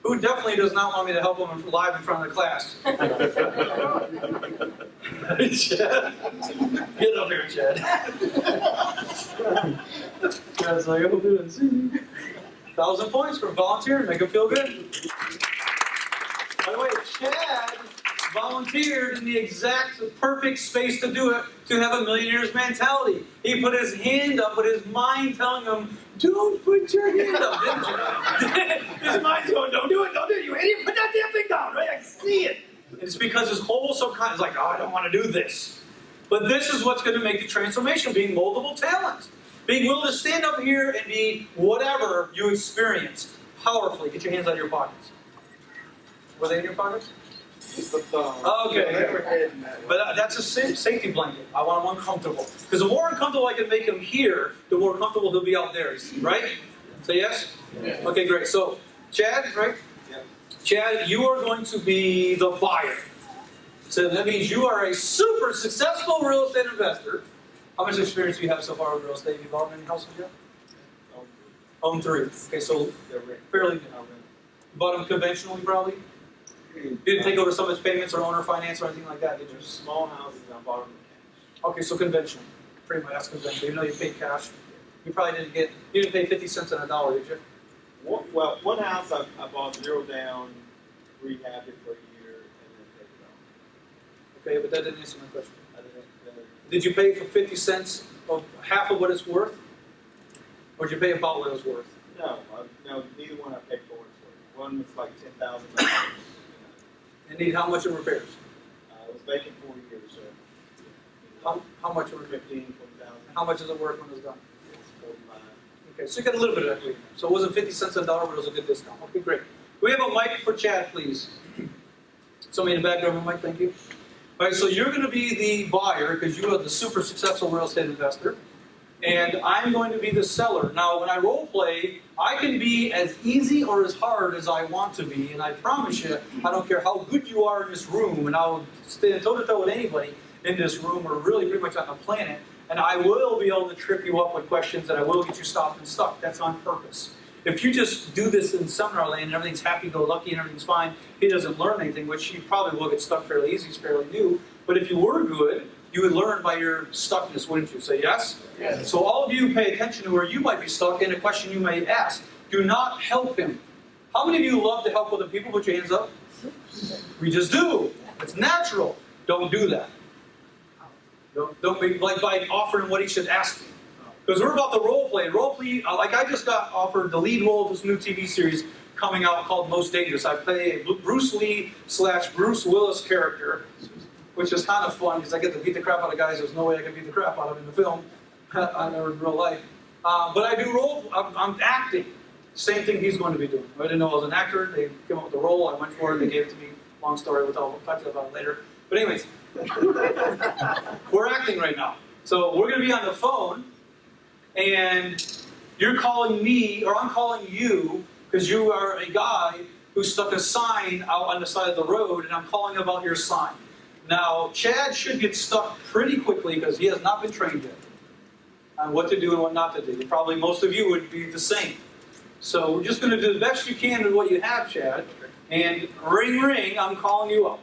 Who definitely does not want me to help them live in front of the class? Chad? Get up here, Chad. Chad's like, oh, good. 1,000 points for volunteering. Make him feel good. By the way, Chad volunteered in the exact perfect space to do it, to have a millionaire's mentality. He put his hand up with his mind telling him, don't put your hand up, didn't you? His mind's going, don't do it, you idiot, put that damn thing down, right? I see it. It's because his whole subconscious is like, oh, I don't want to do this. But this is what's going to make the transformation, being moldable talent. Being willing to stand up here and be whatever you experience powerfully. Get your hands out of your pockets. Were they in your pockets? Okay. But that's a safety blanket. I want him uncomfortable. Because the more uncomfortable I can make him here, the more comfortable he'll be out there. Right? Say yes? Yes. Okay, great. So, Chad, right? Yeah. Chad, you are going to be the buyer. So that means you are a super successful real estate investor. How much experience do you have so far with real estate? Have you bought any houses yet? Own 3. Okay, so fairly new. You bought them conventionally, probably? You didn't take over some of his payments or owner finance or anything like that, did you? There's small houses and I bought them in Okay, so conventional. Pretty much that's conventional. Even though you paid cash, you probably you didn't pay 50 cents on a dollar, did you? cash. One house I bought 0 down, rehabbed it for a year, and then paid it off. Okay, but that didn't answer my question. I didn't. Did you pay for 50 cents of half of what it's worth? Or did you pay about what it was worth? No, neither one I paid for what it's worth. One was like $10,000. And need how much in repairs? It was vacant 40 years, so How much in repairs? 15, 20,000. How much is it worth when it's done? It's 45. Okay, so you got a little bit of equity. So it wasn't 50 cents a dollar, but it was a good discount. Okay, great. We have a mic for Chad, please. Somebody in the back, grab a mic, thank you. All right, so you're going to be the buyer because you are the super successful real estate investor. And I'm going to be the seller. Now, when I role play, I can be as easy or as hard as I want to be. And I promise you, I don't care how good you are in this room, and I'll stand toe-to-toe with anybody in this room or really pretty much on the planet, and I will be able to trip you up with questions and I will get you stopped and stuck. That's on purpose. If you just do this in seminar land and everything's happy-go-lucky and everything's fine, he doesn't learn anything, which he probably will get stuck fairly easy, he's fairly new. But if you were good, you would learn by your stuckness, wouldn't you? Say yes? Yes. So all of you pay attention to where you might be stuck and a question you may ask. Do not help him. How many of you love to help other people? Put your hands up. We just do. It's natural. Don't do that. Don't be like by offering what he should ask you. Because we're about the role play. Role play, like I just got offered the lead role of this new TV series coming out called Most Dangerous. I play a Bruce Lee / Bruce Willis character, which is kind of fun because I get to beat the crap out of guys there's no way I can beat the crap out of in the film, or in real life. But I do I'm acting. Same thing he's going to be doing. I didn't know I was an actor. They came up with the role. I went for it. They gave it to me. Long story. We'll talk about it later. But anyways, we're acting right now. So we're going to be on the phone, and you're calling me, or I'm calling you, because you are a guy who stuck a sign out on the side of the road, and I'm calling about your sign. Now, Chad should get stuck pretty quickly because he has not been trained yet on what to do and what not to do. Probably most of you would be the same. So we're just going to do the best you can with what you have, Chad. And ring, ring, I'm calling you up.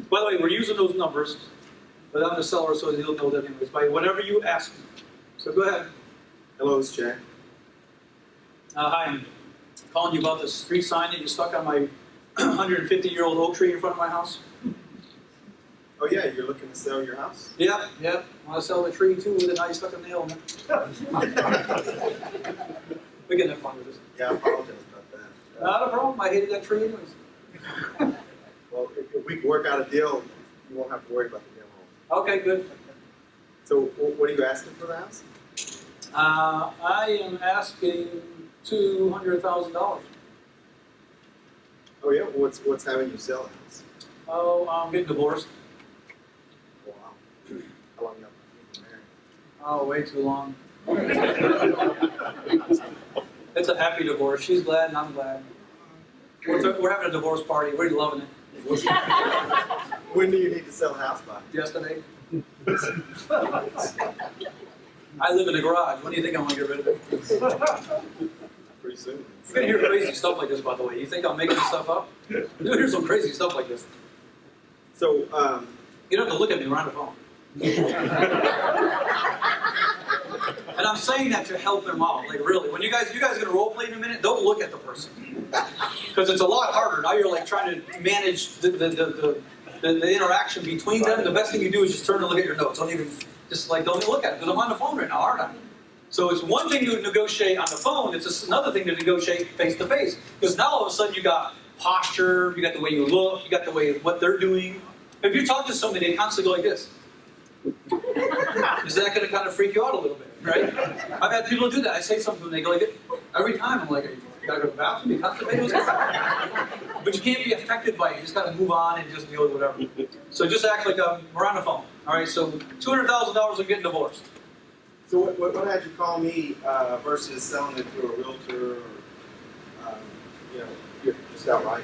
By the way, we're using those numbers, but I'm the seller, so he'll know that anyways, by whatever you ask me. So go ahead. Hello, it's Chad. Hi, I'm calling you about the street sign that you stuck on my 150-year-old oak tree in front of my house. Oh yeah, you're looking to sell your house? Yep. I want to sell the tree too with a nice stuck a nail in it. We can have fun with this. Yeah, I apologize about that. Not a problem. I hated that tree anyways. Well, if we can work out a deal, you won't have to worry about the deal. Okay, good. So, what are you asking for the house? I am asking $200,000. Oh yeah, what's having you sell the house? Oh, getting divorced. Wow. How long y'all been married? Oh, way too long. It's a happy divorce. She's glad and I'm glad. We're having a divorce party. We're loving it. When do you need to sell the house by? Yesterday. I live in a garage. When do you think I'm going to get rid of it? Pretty soon. You're going to hear crazy stuff like this, by the way. You think I'm making this stuff up? You're going to hear some crazy stuff like this. So, You don't have to look at me. We're on the phone. And I'm saying that to help him out. Like, really. When you guys are going to role play in a minute, don't look at the person. Because it's a lot harder. Now you're like trying to manage the interaction between them. The best thing you do is just turn and look at your notes. Don't even look at it. Because I'm on the phone right now, aren't I? So it's one thing to negotiate on the phone. It's just another thing to negotiate face to face. Because now all of a sudden you got posture, you got the way you look, you got the way what they're doing. If you talk to somebody, they constantly go like this. Is that going to kind of freak you out a little bit, right? I've had people do that. I say something and they go like this. Every time I'm like, you got to go to the bathroom, you constipated? But you can't be affected by it. You just got to move on and just deal with whatever. So just act like we're on the phone. All right, so $200,000 of getting divorced. so what had you call me versus selling it to a realtor or, just outright?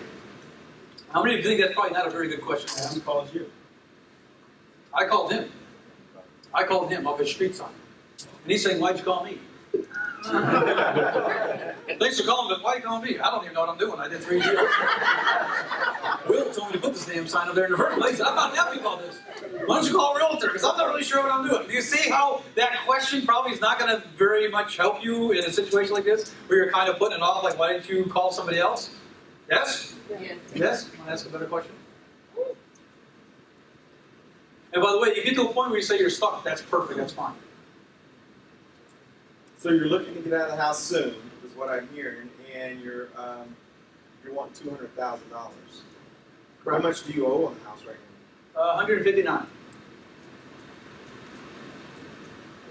How many of you think that's probably not a very good question to ask? Who calls you? I called him. I called him off his street sign. And he's saying, why'd you call me? Thanks for calling, but why you calling me? I don't even know what I'm doing. I did 3 years. Will told me to put this damn sign up there in the first place. I'm not happy about this. Why don't you call a realtor? Because I'm not really sure what I'm doing. Do you see how that question probably is not going to very much help you in a situation like this, where you're kind of putting it off, like, why didn't you call somebody else? Yes? Yes. Yes? Want to ask a better question? And by the way, you get to a point where you say you're stuck. That's perfect. That's fine. So you're looking to get out of the house soon, is what I'm hearing, and you're wanting $200,000. How much do you owe on the house right now? 159.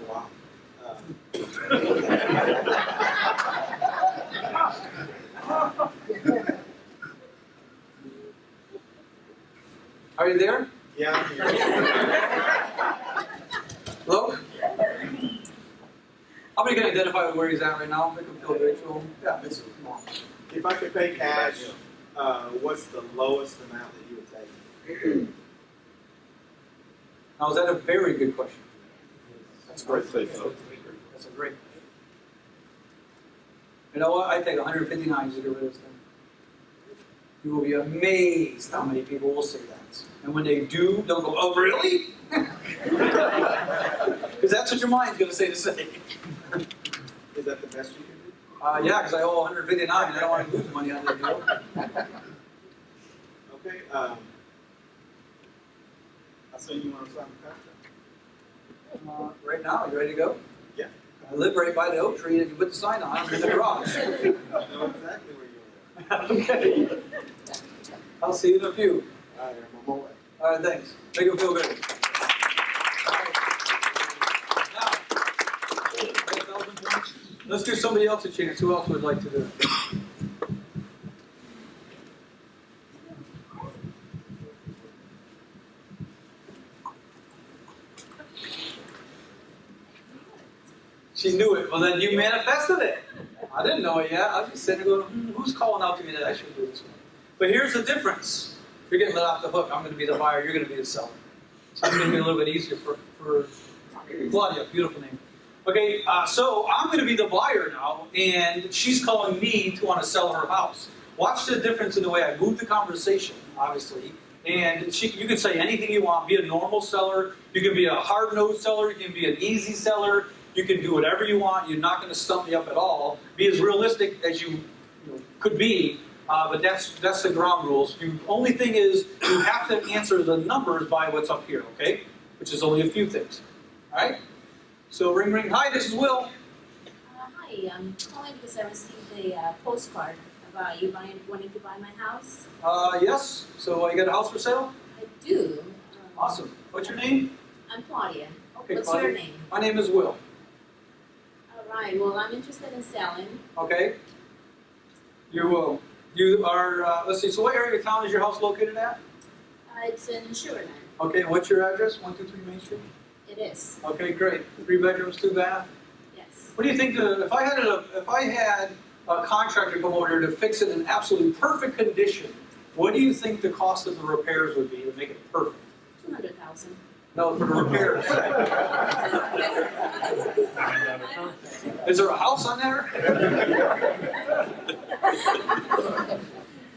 Wow. Are you there? Yeah, I'm here. Hello? How many can identify with where he's at right now? Make him feel grateful. Yeah, it's small. If I could pay cash, what's the lowest amount that you would take? Now, is that a very good question? That's great. That's a great question. You know what? I take 159 to get rid of this thing. You will be amazed how many people will say that. And when they do, they'll go, oh, really? Because that's what your mind's going to say to say. Is that the best you can do? Yeah, because I owe 159. I don't want to lose money on that deal. Okay. I saw you want to sign the contract. Right now, you ready to go? Yeah. I live right by the oak tree that you put the sign on. I'm in the garage. I know exactly where you are. Okay. I'll see you in a few. All right, I'm on my way. All right, thanks. Make him feel good. All right. Now, let's give somebody else a chance. Who else would like to do it? She knew it. Well, then you manifested it. I didn't know it yet. I was just sitting there going, who's calling out to me that I should do this one? But here's the difference. You're getting let off the hook. I'm going to be the buyer. You're going to be the seller. So it's going to be a little bit easier for Claudia. Beautiful name. Okay, so I'm going to be the buyer now, and she's calling me to want to sell her house. Watch the difference in the way I move the conversation, obviously. And you can say anything you want. Be a normal seller. You can be a hard-nosed seller. You can be an easy seller. You can do whatever you want. You're not going to stump me up at all. Be as realistic as you could be. But that's the ground rules. The only thing is you have to answer the numbers by what's up here, okay? Which is only a few things. All right? So ring, ring. Hi, this is Will. Hi, I'm calling because I received a postcard about you wanting to buy my house. Yes. So you got a house for sale? I do. Awesome. What's your name? I'm Claudia. Okay, What's Claudia. your name? My name is Will. All right. Well, I'm interested in selling. Okay. You are. Let's see. So what area of town is your house located at? It's in Sugarland. Okay, what's your address? 123 Main Street? It is, Okay, great. 3 bedrooms, 2 bath. yes. What do you think, if I had a contractor come over here to fix it in absolutely perfect condition, what do you think the cost of the repairs would be to make it perfect? 200,000. No, for the repairs. Is there a house on there?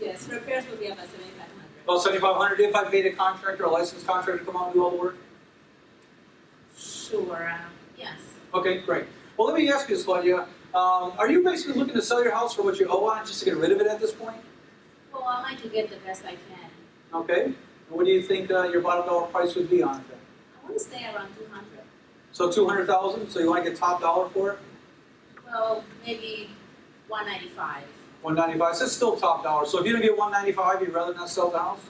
Yes, repairs will be about 7,500. About 7,500 if I paid a contractor, a licensed contractor to come out and do all the work? Sure, yes. Okay, great. Well, let me ask you this, Claudia. Are you basically looking to sell your house for what you owe on it just to get rid of it at this point? Well, I like to get the best I can. Okay. And what do you think your bottom dollar price would be on it then? I want to stay around 200. So 200,000. So you want to get top dollar for it? Well, maybe 195. 195. So it's still top dollar. So if you don't get 195, you'd rather not sell the house?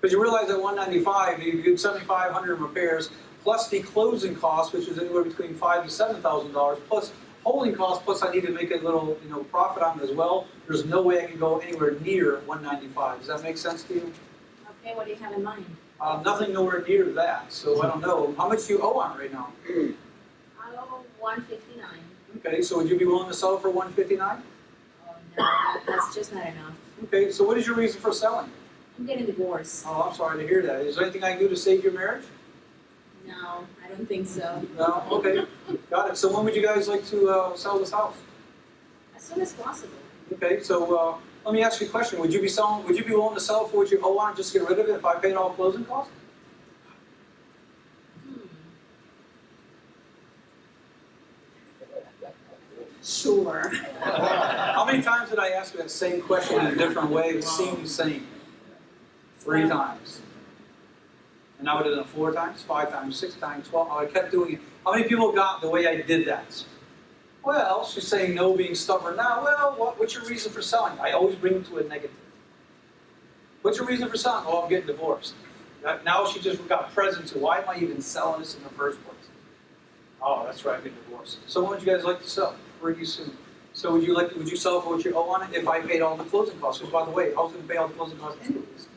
Because you realize at 195, you get 7,500 in repairs, plus the closing cost, which is anywhere between $5,000 to $7,000, plus holding costs, plus I need to make a little, profit on it as well. There's no way I can go anywhere near 195. Does that make sense to you? Okay, what do you have in mind? Nothing nowhere near that. So I don't know. How much do you owe on it right now? I owe 159. Okay, so would you be willing to sell it for 159? Oh no, that's just not enough. Okay, so what is your reason for selling? I'm getting divorced. Oh, I'm sorry to hear that. Is there anything I can do to save your marriage? No, I don't think so. No? Okay, got it. So when would you guys like to sell this house? As soon as possible. Okay, so let me ask you a question. Would you be willing to sell it for what you owe on it, just get rid of it if I paid all closing costs? Sure. How many times did I ask you that same question in a different way? It seemed the same. 3 times. And I would have done it 4 times, 5 times, 6 times, 12. I kept doing it. How many people got the way I did that? Well, she's saying no, being stubborn. Now, well, what's your reason for selling? I always bring it to a negative. What's your reason for selling? Oh, I'm getting divorced. Now she just got present to why am I even selling this in the first place? Oh, that's right, I'm getting divorced. So when would you guys like to sell? Pretty soon. So would you sell for what you owe on it if I paid all the closing costs? Which, by the way, I was going to pay all the closing costs anyways.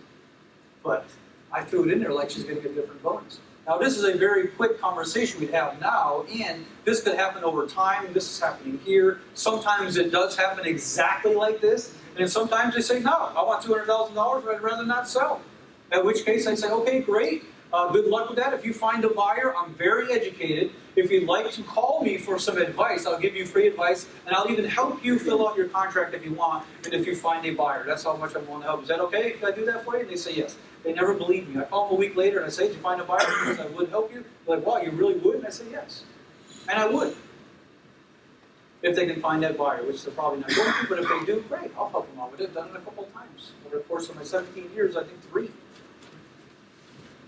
But I threw it in there like she's going to get a different bonus. Now, this is a very quick conversation we'd have now, and this could happen over time. This is happening here. Sometimes it does happen exactly like this, and sometimes they say, no, I want $200,000, I'd rather not sell. At which case I say, okay, great. Good luck with that. If you find a buyer, I'm very educated. If you'd like to call me for some advice, I'll give you free advice, and I'll even help you fill out your contract if you want, and if you find a buyer. That's how much I'm willing to help. Is that okay if I do that for you? And they say yes. They never believe me. I call them a week later and I say, did you find a buyer? And I would help you. They're like, wow, you really would? And I say, yes. And I would. If they can find that buyer, which they're probably not going to, but if they do, great, I'll help them out with it. I've done it a couple of times. Over the course of my 17 years, I think 3.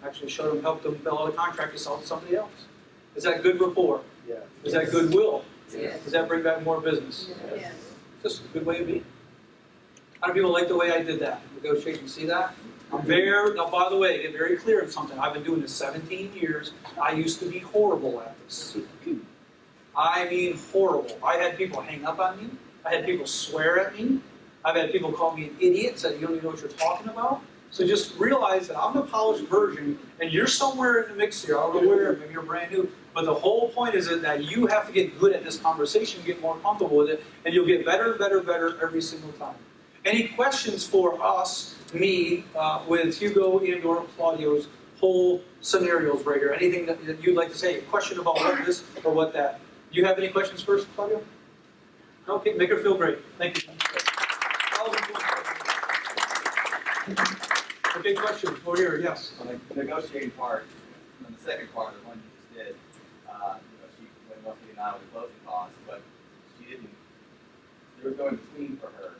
Actually helped them fill out a contract to sell to somebody else. Is that good rapport? Yeah. Is that goodwill? Yes. Does that bring back more business? Yes. Just a good way of being. How do people like the way I did that? Negotiation, see that? Now, by the way, get very clear on something. I've been doing this 17 years. I used to be horrible at this. I mean horrible. I had people hang up on me. I had people swear at me. I've had people call me an idiot, say you don't even know what you're talking about. So just realize that I'm the polished version, and you're somewhere in the mix here. I don't know where, maybe you're brand new. But the whole point is that you have to get good at this conversation, get more comfortable with it, and you'll get better and better and better every single time. Any questions for us, me, with Hugo and or Claudio's whole scenarios right here? Anything that you'd like to say? A question about what this or what that? Do you have any questions first, Claudio? Okay, make her feel great. Thank you. Okay, question over here, yes. On the negotiating part, on the second part, the one you just did, she went 159 with the closing costs, but she didn't, there was no in between for her.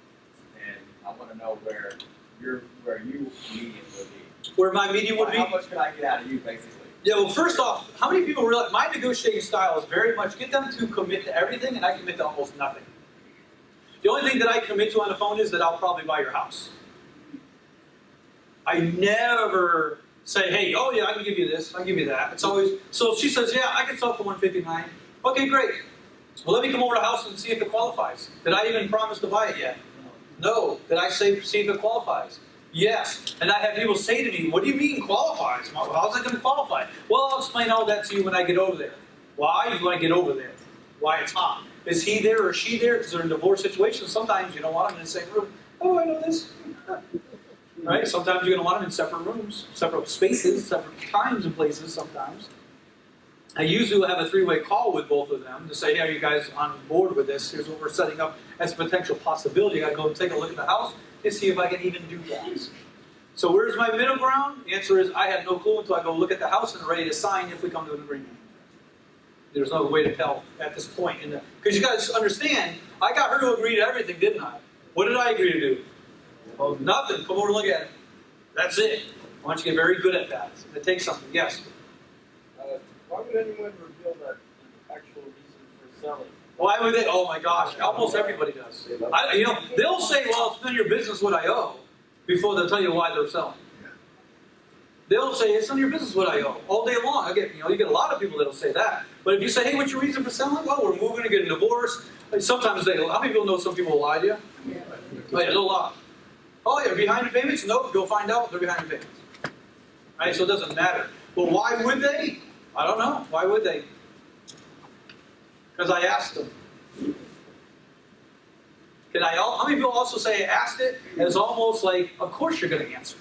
And I want to know where your median would be. Where my median would be? How much can I get out of you, basically? Yeah, well, first off, how many people realize my negotiating style is very much get them to commit to everything, and I commit to almost nothing. The only thing that I commit to on the phone is that I'll probably buy your house. I never say, hey, oh yeah, I can give you this, I can give you that. It's always, so if she says, yeah, I can sell for 159. Okay, great. Well, let me come over to the house and see if it qualifies. Did I even promise to buy it yet? No. Did I say see if it qualifies? Yes. And I have people say to me, what do you mean qualifies? How's it going to qualify? Well, I'll explain all that to you when I get over there. Why? You want to get over there. Why it's hot. Is he there or she there? Because they're in divorce situations. Sometimes you don't want them in the same room. Oh, I know this. Right? Sometimes you're going to want them in separate rooms, separate spaces, separate times and places sometimes. I usually will have a three-way call with both of them to say, hey, are you guys on board with this? Here's what we're setting up as a potential possibility. I got to go and take a look at the house to see if I can even do that. So where's my middle ground? The answer is I have no clue until I go look at the house and ready to sign if we come to an agreement. There's no way to tell at this point. Because you guys understand, I got her to agree to everything, didn't I? What did I agree to do? Well, nothing. Come over and look at it. That's it. I want you to get very good at that. It takes something. Yes? Why would anyone reveal that actual reason for selling? Why would they? Oh my gosh, almost everybody does. They'll say, well, it's none of your business what I owe, before they'll tell you why they're selling. They'll say, it's none of your business what I owe, all day long. You get a lot of people that'll say that. But if you say, hey, what's your reason for selling? Well, we're moving to get a divorce. Sometimes how many people know some people will lie to you? Oh, yeah, they'll lie. Oh, yeah, behind the payments? Nope, go find out they're behind the payments. Right, so it doesn't matter. But why would they? I don't know. Why would they? Because I asked them. How many people also say I asked it as almost like, of course you're going to answer.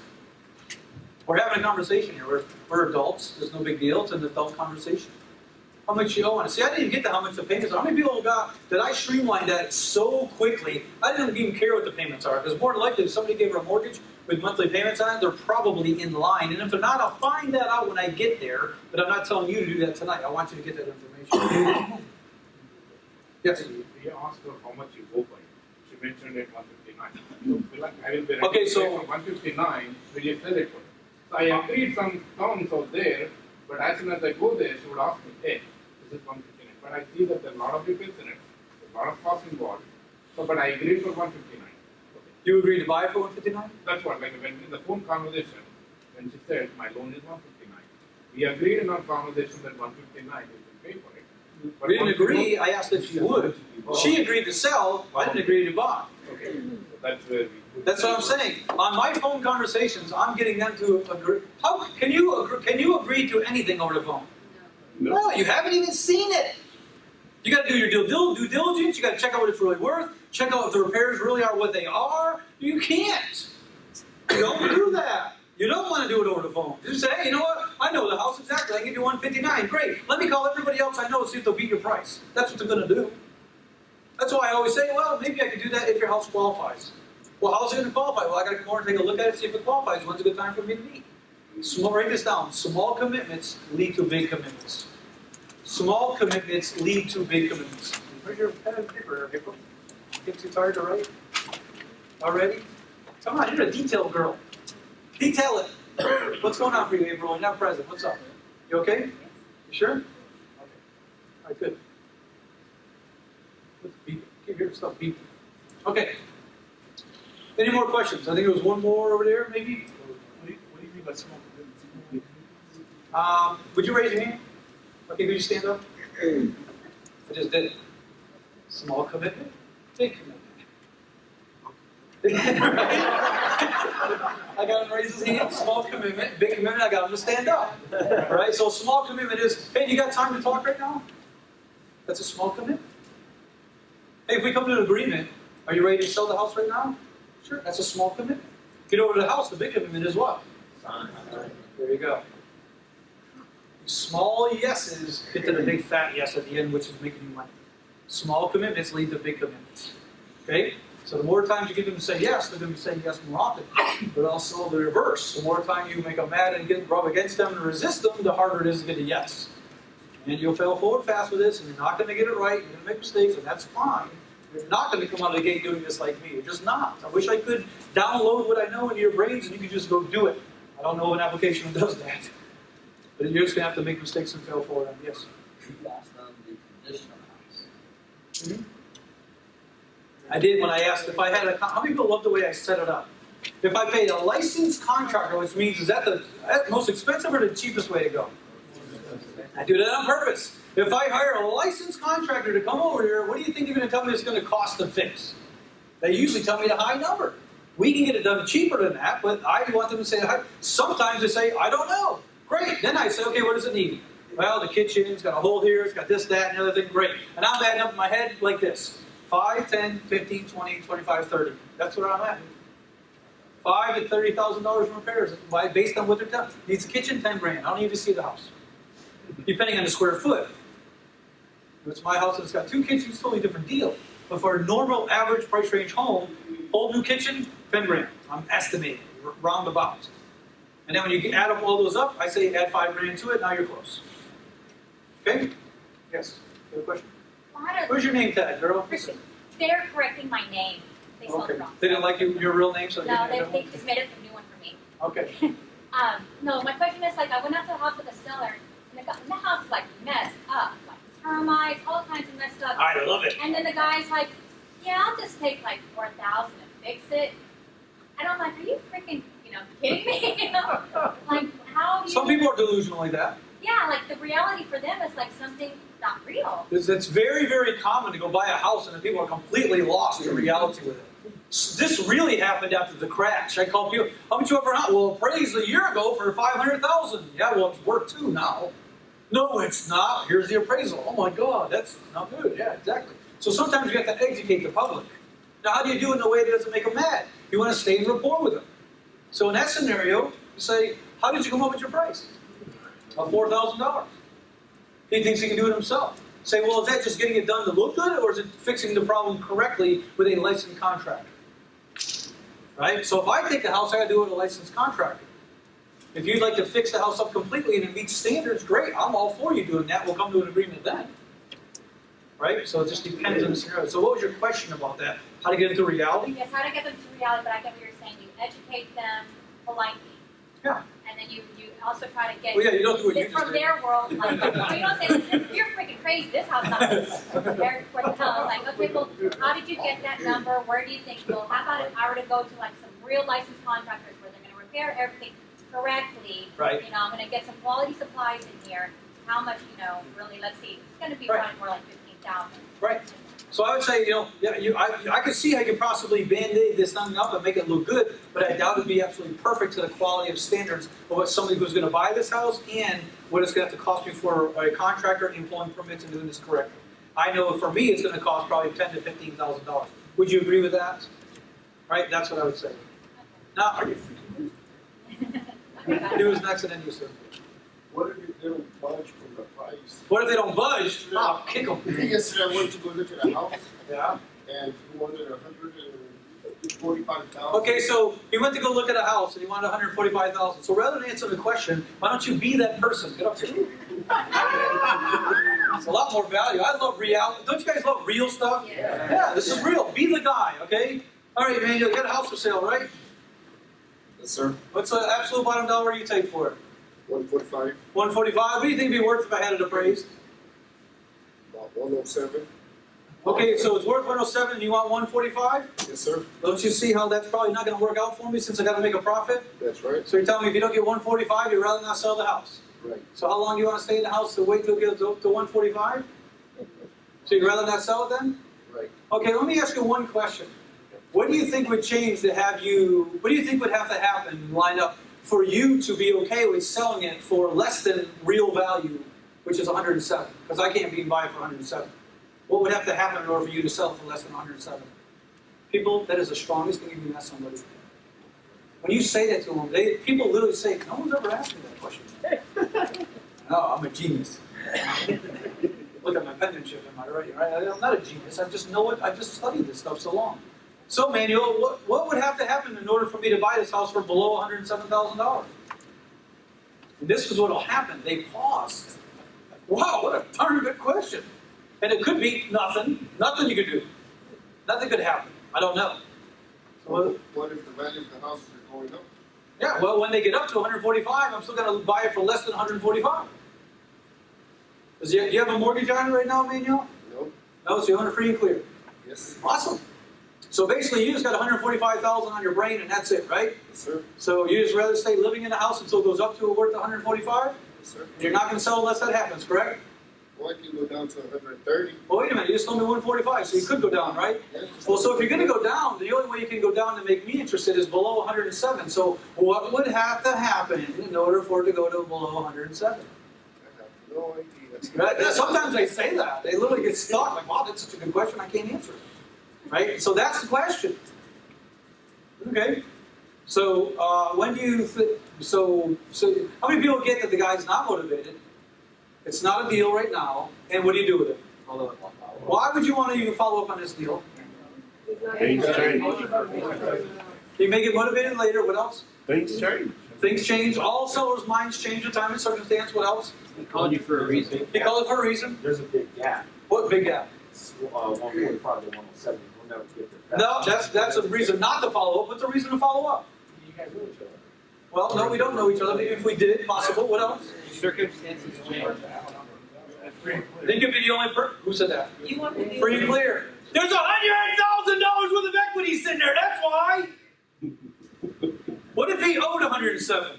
We're having a conversation here. We're adults. There's no big deal. It's an adult conversation. How much you owe on it? See, I didn't get to how much the payments are. How many people got that I streamlined that so quickly, I didn't even care what the payments are. Because more than likely, if somebody gave her a mortgage with monthly payments on it, they're probably in line. And if they're not, I'll find that out when I get there. But I'm not telling you to do that tonight. I want you to get that information. Yes? You asked her how much you go for it. She mentioned it 159. I will be ready Okay, to so- pay for 159 when you sell it for it. So I agreed some terms out there, but as soon as I go there, she would ask me, hey, this is 159. But I see that there are a lot of details in it, there's a lot of costs involved. So, but I agreed for 159. You agreed to buy it for $159? That's what, like when in the phone conversation, when she said my loan is 159, we agreed in our conversation that 159 we will pay for it. But We didn't agree. I asked if she would. She agreed to sell. I didn't agree to buy. Okay, so that's where we. That's what I'm saying. On my phone conversations, I'm getting them to agree. How can you agree to anything over the phone? No, you haven't even seen it. You got to do your due diligence. You got to check out what it's really worth. Check out if the repairs really are what they are. You can't. You don't do that. You don't want to do it over the phone. Just say, hey, you know what? I know the house exactly. I can give you 159. Great. Let me call everybody else I know and see if they'll beat your price. That's what they're going to do. That's why I always say, well, maybe I could do that if your house qualifies. Well, how's it going to qualify? Well, I got to come over and take a look at it, see if it qualifies. When's a good time for me to meet? Write this down. Small commitments lead to big commitments. Small commitments lead to big commitments. Where's your pen and paper, April? Get too tired to write? Already? Come on, you're a detail girl. Detail it. What's going on for you, April? You're not present. What's up? You okay? You sure? Okay. All right, good. Let's beep. Keep your stuff beeping. Okay. Any more questions? I think there was one more over there, maybe. What do you mean by small commitments? Would you raise your hand? Okay, could you stand up? I just did it. Small commitment, big commitment. I got him to raise his hand. Small commitment, big commitment. I got him to stand up. All right. So small commitment is, hey, you got time to talk right now? That's a small commitment. Hey, if we come to an agreement, are you ready to sell the house right now? Sure. That's a small commitment. Get over to the house. The big commitment is what? There you go. Small yeses get to the big fat yes at the end, which is making you money. Small commitments lead to big commitments. Okay? So the more times you get them to say yes, they're going to be saying yes more often. But also the reverse. The more time you make them mad and get rub against them and resist them, the harder it is to get a yes. And you'll fail forward fast with this, and you're not going to get it right. You're going to make mistakes, and that's fine. You're not going to come out of the gate doing this like me. You're just not. I wish I could download what I know into your brains, and you could just go do it. I don't know of an application that does that. But you're just going to have to make mistakes and fail forward. Yes? You asked them the condition of the house. Mm-hmm. I did when I asked if I had a... How many people love the way I set it up? If I paid a licensed contractor, which means is that the most expensive or the cheapest way to go? I do that on purpose. If I hire a licensed contractor to come over here, what do you think you're going to tell me it's going to cost to fix? They usually tell me the high number. We can get it done cheaper than that, but I want them to say, sometimes they say, I don't know. Great. Then I say, okay, what does it need? Well, the kitchen's got a hole here, it's got this, that, and the other thing. Great. And I'm adding up in my head like this. 5, 10, 15, 20, 25, 30. That's what I'm at. $5,000 to $30,000 in repairs based on what they're done. Needs a kitchen, 10 grand. I don't need to see the house. Depending on the square foot. If it's my house and it's got 2 kitchens, totally different deal. But for a normal average price range home, whole new kitchen, 10 grand. I'm estimating, roundabout. And then when you add up all those up, I say add 5 grand to it, now you're close. Okay? Yes? You have a question? Where's your name tag, girl? They're correcting my name. They spelled it wrong. They didn't like your real name, so No, they they just made up a new one for me. Okay. No, my question is like I went out to the house with a seller, and the house is like messed up, like termites, all kinds of messed up. I love it. And then the guy's like, "Yeah, I'll just take like $4,000 and fix it." And I'm like, "Are you freaking, kidding me?" Like, how do you? Some people are delusional like that. Yeah, like the reality for them is like something not real. It's very, very common to go buy a house and the people are completely lost to reality with it. This really happened after the crash. I call people, how much you ever out? Well, appraised a year ago for $500,000. Yeah, well, it's worth 2 now. No, it's not. Here's the appraisal. Oh my God, that's not good. Yeah, exactly. So sometimes you have to educate the public. Now, how do you do it in a way that doesn't make them mad? You want to stay in rapport with them. So in that scenario, you say, how did you come up with your price? Of $4,000. He thinks he can do it himself. Say, well, is that just getting it done to look good, or is it fixing the problem correctly with a licensed contractor? Right? So if I take the house, I got to do it with a licensed contractor. If you'd like to fix the house up completely and it meets standards, great. I'm all for you doing that. We'll come to an agreement then. Right? So it just depends on the scenario. So what was your question about that? How to get into reality? Yes, how to get them to reality, but I get what you're saying. You educate them politely. Yeah. And then you also try to get Well, yeah, you don't do what you from just did. their world. Like, you don't say, "You're freaking crazy. This house is not prepared for the house." Like, okay, well, how did you get that number? Where do you think? Well, how about if I were to go to like some real licensed contractors where they're going to repair everything correctly? Right. I'm going to get some quality supplies in here. How much? Really, let's see. It's going to be Right. probably more like 15,000. Right. So I would say, I could see how you could possibly band-aid this thing up and make it look good, but I doubt it would be absolutely perfect to the quality of standards of what somebody who's going to buy this house and what it's going to have to cost me for a contractor and pulling permits and doing this correctly. I know for me it's going to cost probably $10,000 to $15,000. Would you agree with that? Right? That's what I would say. Now, are you Okay. do as next and then you, sir. What if they don't budge from the price? What if they don't budge? I'll kick them. Yesterday I went to go look at a house Yeah. and he wanted $145,000. Okay, so he went to go look at a house and he wanted $145,000. So rather than answer the question, why don't you be that person? Get up here. It's a lot more value. I love reality. Don't you guys love real stuff? Yeah. Yeah, this is real. Be the guy, okay? All right, man, you got a house for sale, right? Yes, sir. What's the absolute bottom dollar you take for it? 145, 145. What do you think it'd be worth if I had it appraised? about 107. Okay, so it's worth 107 and you want 145? Yes, sir. Don't you see how that's probably not going to work out for me since I got to make a profit? That's right. So you're telling me if you don't get 145, you'd rather not sell the house? Right. So how long do you want to stay in the house to wait till it gets to 145? So you'd rather not sell it then? Right. Okay, let me ask you one question. What do you think would change to have you, what do you think would have to happen and line up for you to be okay with selling it for less than real value, which is 107? Because I can't even buy it for 107. What would have to happen in order for you to sell it for less than 107? People, that is the strongest thing you can ask somebody. When you say that to them, people literally say, no one's ever asked me that question. No, I'm a genius. Look at my penmanship, am I right? I'm not a genius. I just know it. I just studied this stuff so long. So, Manuel, what would have to happen in order for me to buy this house for below $107,000? This is what will happen. They pause. Wow, what a darn good question. And it could be nothing. Nothing you could do. Nothing could happen. I don't know. So, What if the value of the houses are going up? yeah, well, when they get up to 145, I'm still going to buy it for less than 145. Do you have a mortgage on it right now, Manuel? No. No, so you own it free and clear. Yes. Awesome. So basically, you just got 145,000 on your brain, and that's it, right? Yes, sir. So you just rather stay living in the house until it goes up to worth 145, Yes, sir. and you're not going to sell unless that happens, correct? Well, I can go down to 130. Well, wait a minute, you just told me 145, so you could go down, right? Well, so if you're gonna go down, the only way you can go down to make me interested is below 107. So what would have to happen in order for it to go to below 107? I have no idea. Right? Sometimes they say that. They literally get stuck, like, wow, that's such a good question, I can't answer it. Right? So that's the question. Okay. So when do you so how many people get that the guy's not motivated? It's not a deal right now, and what do you do with it? Why would you want to even follow up on this deal? Things change. You may get motivated later. What else? Things change. Things change. All sellers' minds change with time and circumstance. What else? He called you for a reason. He called it for a reason. There's a big gap. What big gap? It's 145 to 107. We'll never get there. No, that's a reason not to follow up. What's a reason to follow up? You guys know each other. Well, no, we don't know each other. If we did, possible. What else? Circumstances change. They could be the only person. Who said that? You want to be. Free and clear. There's $100,000 worth of equity sitting there. That's why. What if he owed 107?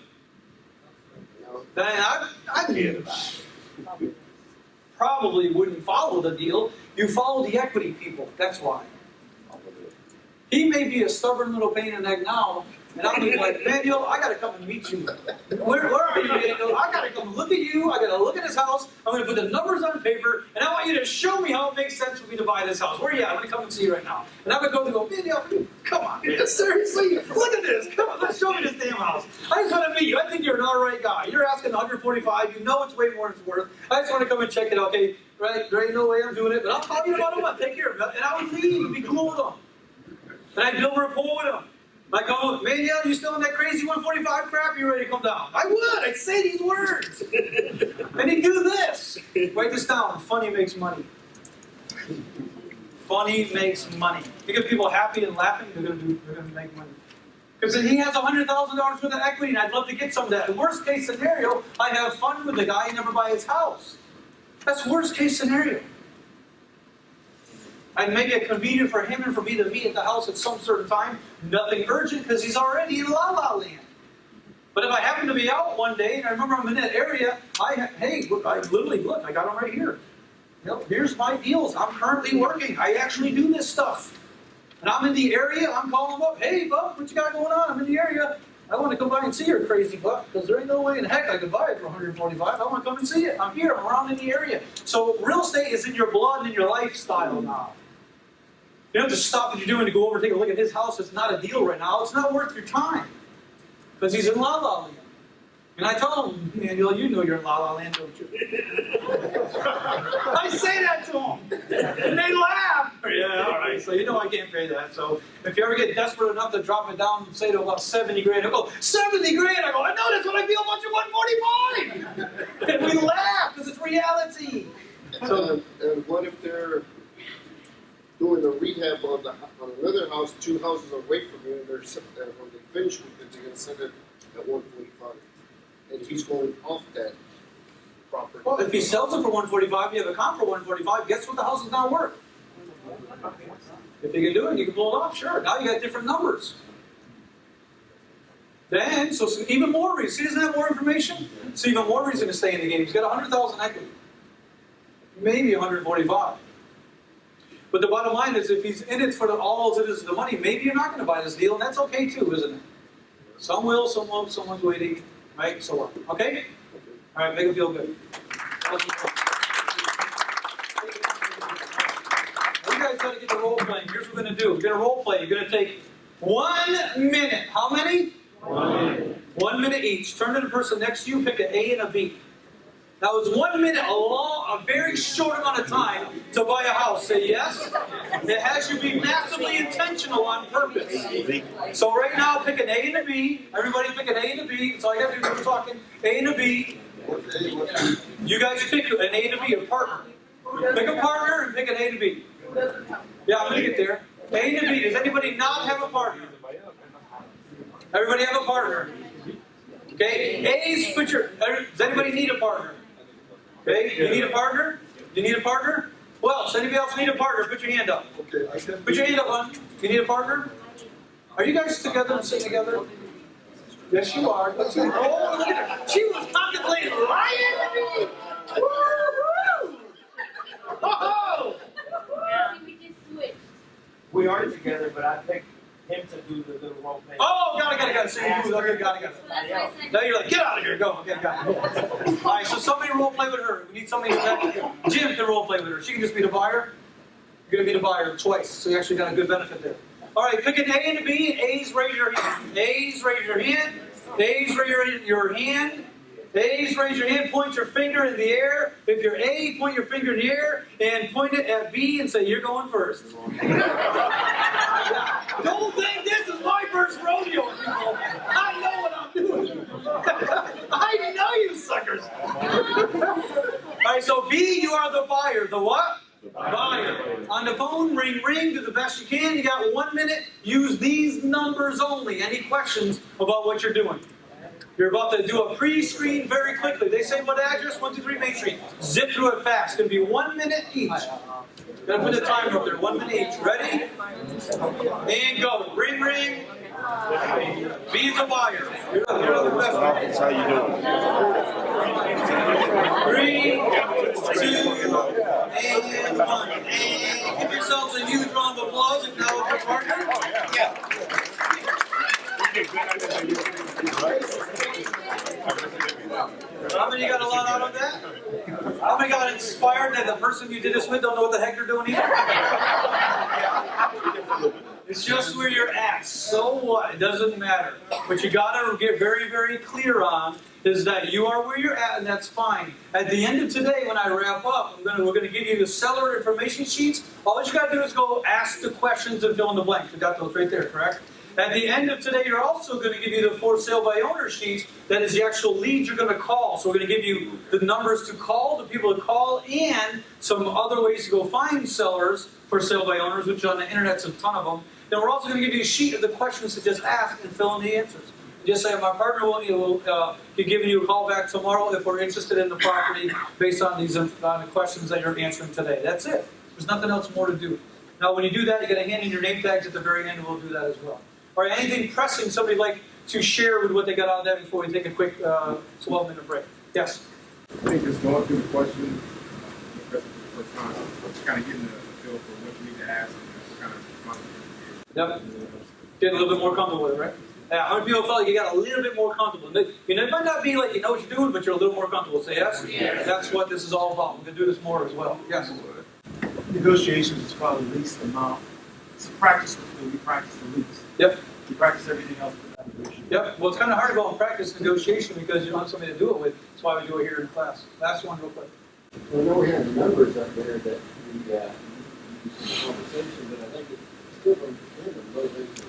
Then I probably wouldn't follow the deal. You follow the equity people. That's why. He may be a stubborn little pain in the neck now, and I'm gonna be like, Daniel, I gotta come and meet you. Where are you, Daniel? I gotta come look at you. I gotta look at his house. I'm gonna put the numbers on paper, and I want you to show me how it makes sense for me to buy this house. Where are you at? I'm gonna come and see you right now. And I'm gonna go and go, Daniel, come on, man, seriously, look at this. Come on, let's show me this damn house. I just want to meet you. I think you're an all right guy. You're asking 145. You know it's way more than it's worth. I just want to come and check it. Okay, right? There ain't no way I'm doing it, but I'll call you about a month. Take care of it. And I would leave and be cool with them. And I'd build rapport with them. Like, oh, man, yeah, you still in that crazy 145 crap? You ready to come down? I would. I'd say these words. And he'd do this. Write this down. Funny makes money. Funny makes money. You get people happy and laughing, they're gonna make money. Because he has $100,000 worth of equity, and I'd love to get some of that. In worst case scenario, I have fun with the guy and never buy his house. That's worst case scenario. I'd make it convenient for him and for me to meet at the house at some certain time. Nothing urgent because he's already in La La Land. But if I happen to be out one day and I remember I'm in that area, hey, look, I got him right here. Here's my deals. I'm currently working. I actually do this stuff. And I'm in the area. I'm calling him up. Hey, Buck, what you got going on? I'm in the area. I want to come by and see your crazy Buck because there ain't no way in heck I could buy it for 145. I want to come and see it. I'm here. I'm around in the area. So real estate is in your blood and in your lifestyle now. You don't just stop what you're doing to go over and take a look at his house. It's not a deal right now. It's not worth your time. Because he's in La La Land. And I tell him, Daniel, you know you're in La La Land, don't you? I say that to them. And they laugh. Yeah, all right. So you know I can't pay that. So if you ever get desperate enough to drop it down, say to about 70 grand, I go, 70 grand? I go, I know, that's what I feel about your 145. And we laugh because it's reality. So, and what if they're doing a rehab on another house, 2 houses away from you, and they're when they finish with it, they're going to send it at 145, and he's going off that property. Well, if he sells it for 145, you have a comp for 145. Guess what the house is now worth? If you can do it, you can pull it off. Sure. Now you got different numbers. Then, so even more reason. See, doesn't have more information? So even more reason to stay in the game. He's got 100,000 equity, maybe 145. But the bottom line is, if he's in it for all it is the money, maybe you're not going to buy this deal, and that's okay too, isn't it? Some will, some won't, someone's waiting, right? So what? Okay? All right, make him feel good. You guys got to get the role playing. Here's what we're going to do. We're going to role play. You're going to take 1 minute. How many? 1 minute. 1 minute each. Turn to the person next to you, pick an A and a B. Now, it's 1 minute, a very short amount of time to buy a house. Say yes. It has you be massively intentional on purpose. So right now, pick an A and a B. Everybody pick an A and a B. That's all you got to do. We're talking A and a B. You guys pick an A and a B, a partner. Pick a partner and pick an A and a B. Yeah, I'm going to get there. A and a B. Does anybody not have a partner? Everybody have a partner. Okay, A's, does anybody need a partner? Okay, you need a partner? You need a partner? Who else? Anybody else need a partner? Put your hand up. Okay, I can. Put your hand up, hon. You need a partner? Are you guys together and sitting together? Yes, you are. Oh, look at her. She was contemplating lying to me. Woo-hoo! We aren't together, but I picked him to do the little role play. Oh, got it. So you move, okay, got it. So that's why I said. Now you're like, get out of here, go. Okay, got it. All right, so somebody role play with her. We need somebody that Jim can role play with her. She can just be the buyer. You're gonna be the buyer twice, so you actually got a good benefit there. All right, pick an A and a B. A's, raise your hand. A's, raise your hand. A's, raise your hand. A's, raise your hand. Point your finger in the air. If you're A, point your finger in the air and point it at B and say, "You're going first." Don't think this is my first rodeo, people. I know what I'm doing. I know you suckers. All right, so B, you are the buyer. The what? Buyer. On the phone, ring, ring. Do the best you can. You got 1 minute. Use these numbers only. Any questions about what you're doing? You're about to do a pre-screen very quickly. They say what address? 123 Main Street. Zip through it fast. It's going to be 1 minute each. Gotta put the timer up there. 1 minute each. Ready? And go. Ring, ring. Be the buyer. You're the best. How you doing? 3, 2, and 1. And give yourselves a huge round of applause. Acknowledge your partner. Yeah. How many got a lot out of that? How many got inspired that the person you did this with don't know what the heck they're doing either? It's just where you're at. So what? It doesn't matter. What you gotta get very, very clear on is that you are where you're at, and that's fine. At the end of today, when I wrap up, we're gonna give you the seller information sheets. All you gotta do is go ask the questions and fill in the blanks. We got those right there, correct? At the end of today, you're also going to give you the for sale by owner sheets. That is the actual leads you're going to call. So we're going to give you the numbers to call, the people to call, and some other ways to go find sellers for sale by owners, which on the internet's a ton of them. Then we're also going to give you a sheet of the questions to just ask and fill in the answers. Just say, my partner will be giving you a call back tomorrow if we're interested in the property based on these on the questions that you're answering today. That's it. There's nothing else more to do. Now, when you do that, you got to hand in your name tags at the very end, and we'll do that as well. Or anything pressing somebody like to share with what they got out of that before we take a quick 12-minute break. Yes? I think just going through the question, especially for the first time, just kind of getting a feel for what you need to ask and what kind of responsibility you Yep. Getting a little bit more comfortable with it, right? Yeah, how many people felt like you got a little bit more comfortable? You know, it might not be like you know what you're doing, but you're a little more comfortable. Say yes? Yes. That's what this is all about. We're going to do this more as well. Yes? Negotiations is probably the least amount. It's practice, we practice the least. Yep. We practice everything else but that negotiation. Yep. Well, it's kind of hard to go and practice negotiation because you don't have somebody to do it with. That's why we do it here in class. Last one real quick. Well, I know we have numbers up there that the conversation, but I think it's still going to depend on motivation.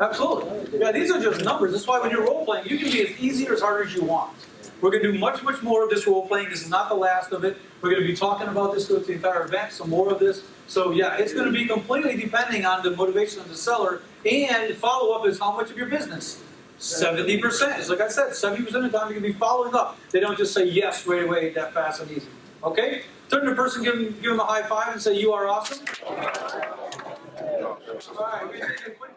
Absolutely. Yeah, these are just numbers. That's why when you're role playing, you can be as easy or as hard as you want. We're going to do much, much more of this role playing. This is not the last of it. We're going to be talking about this throughout the entire event, some more of this. So yeah, it's going to be completely depending on the motivation of the seller, and follow-up is how much of your business? 70%. It's like I said, 70% of the time you're going to be following up. They don't just say yes right away, that fast and easy. Okay? Turn to the person, give them a high five and say, you are awesome. All right, we're going to take a quick break.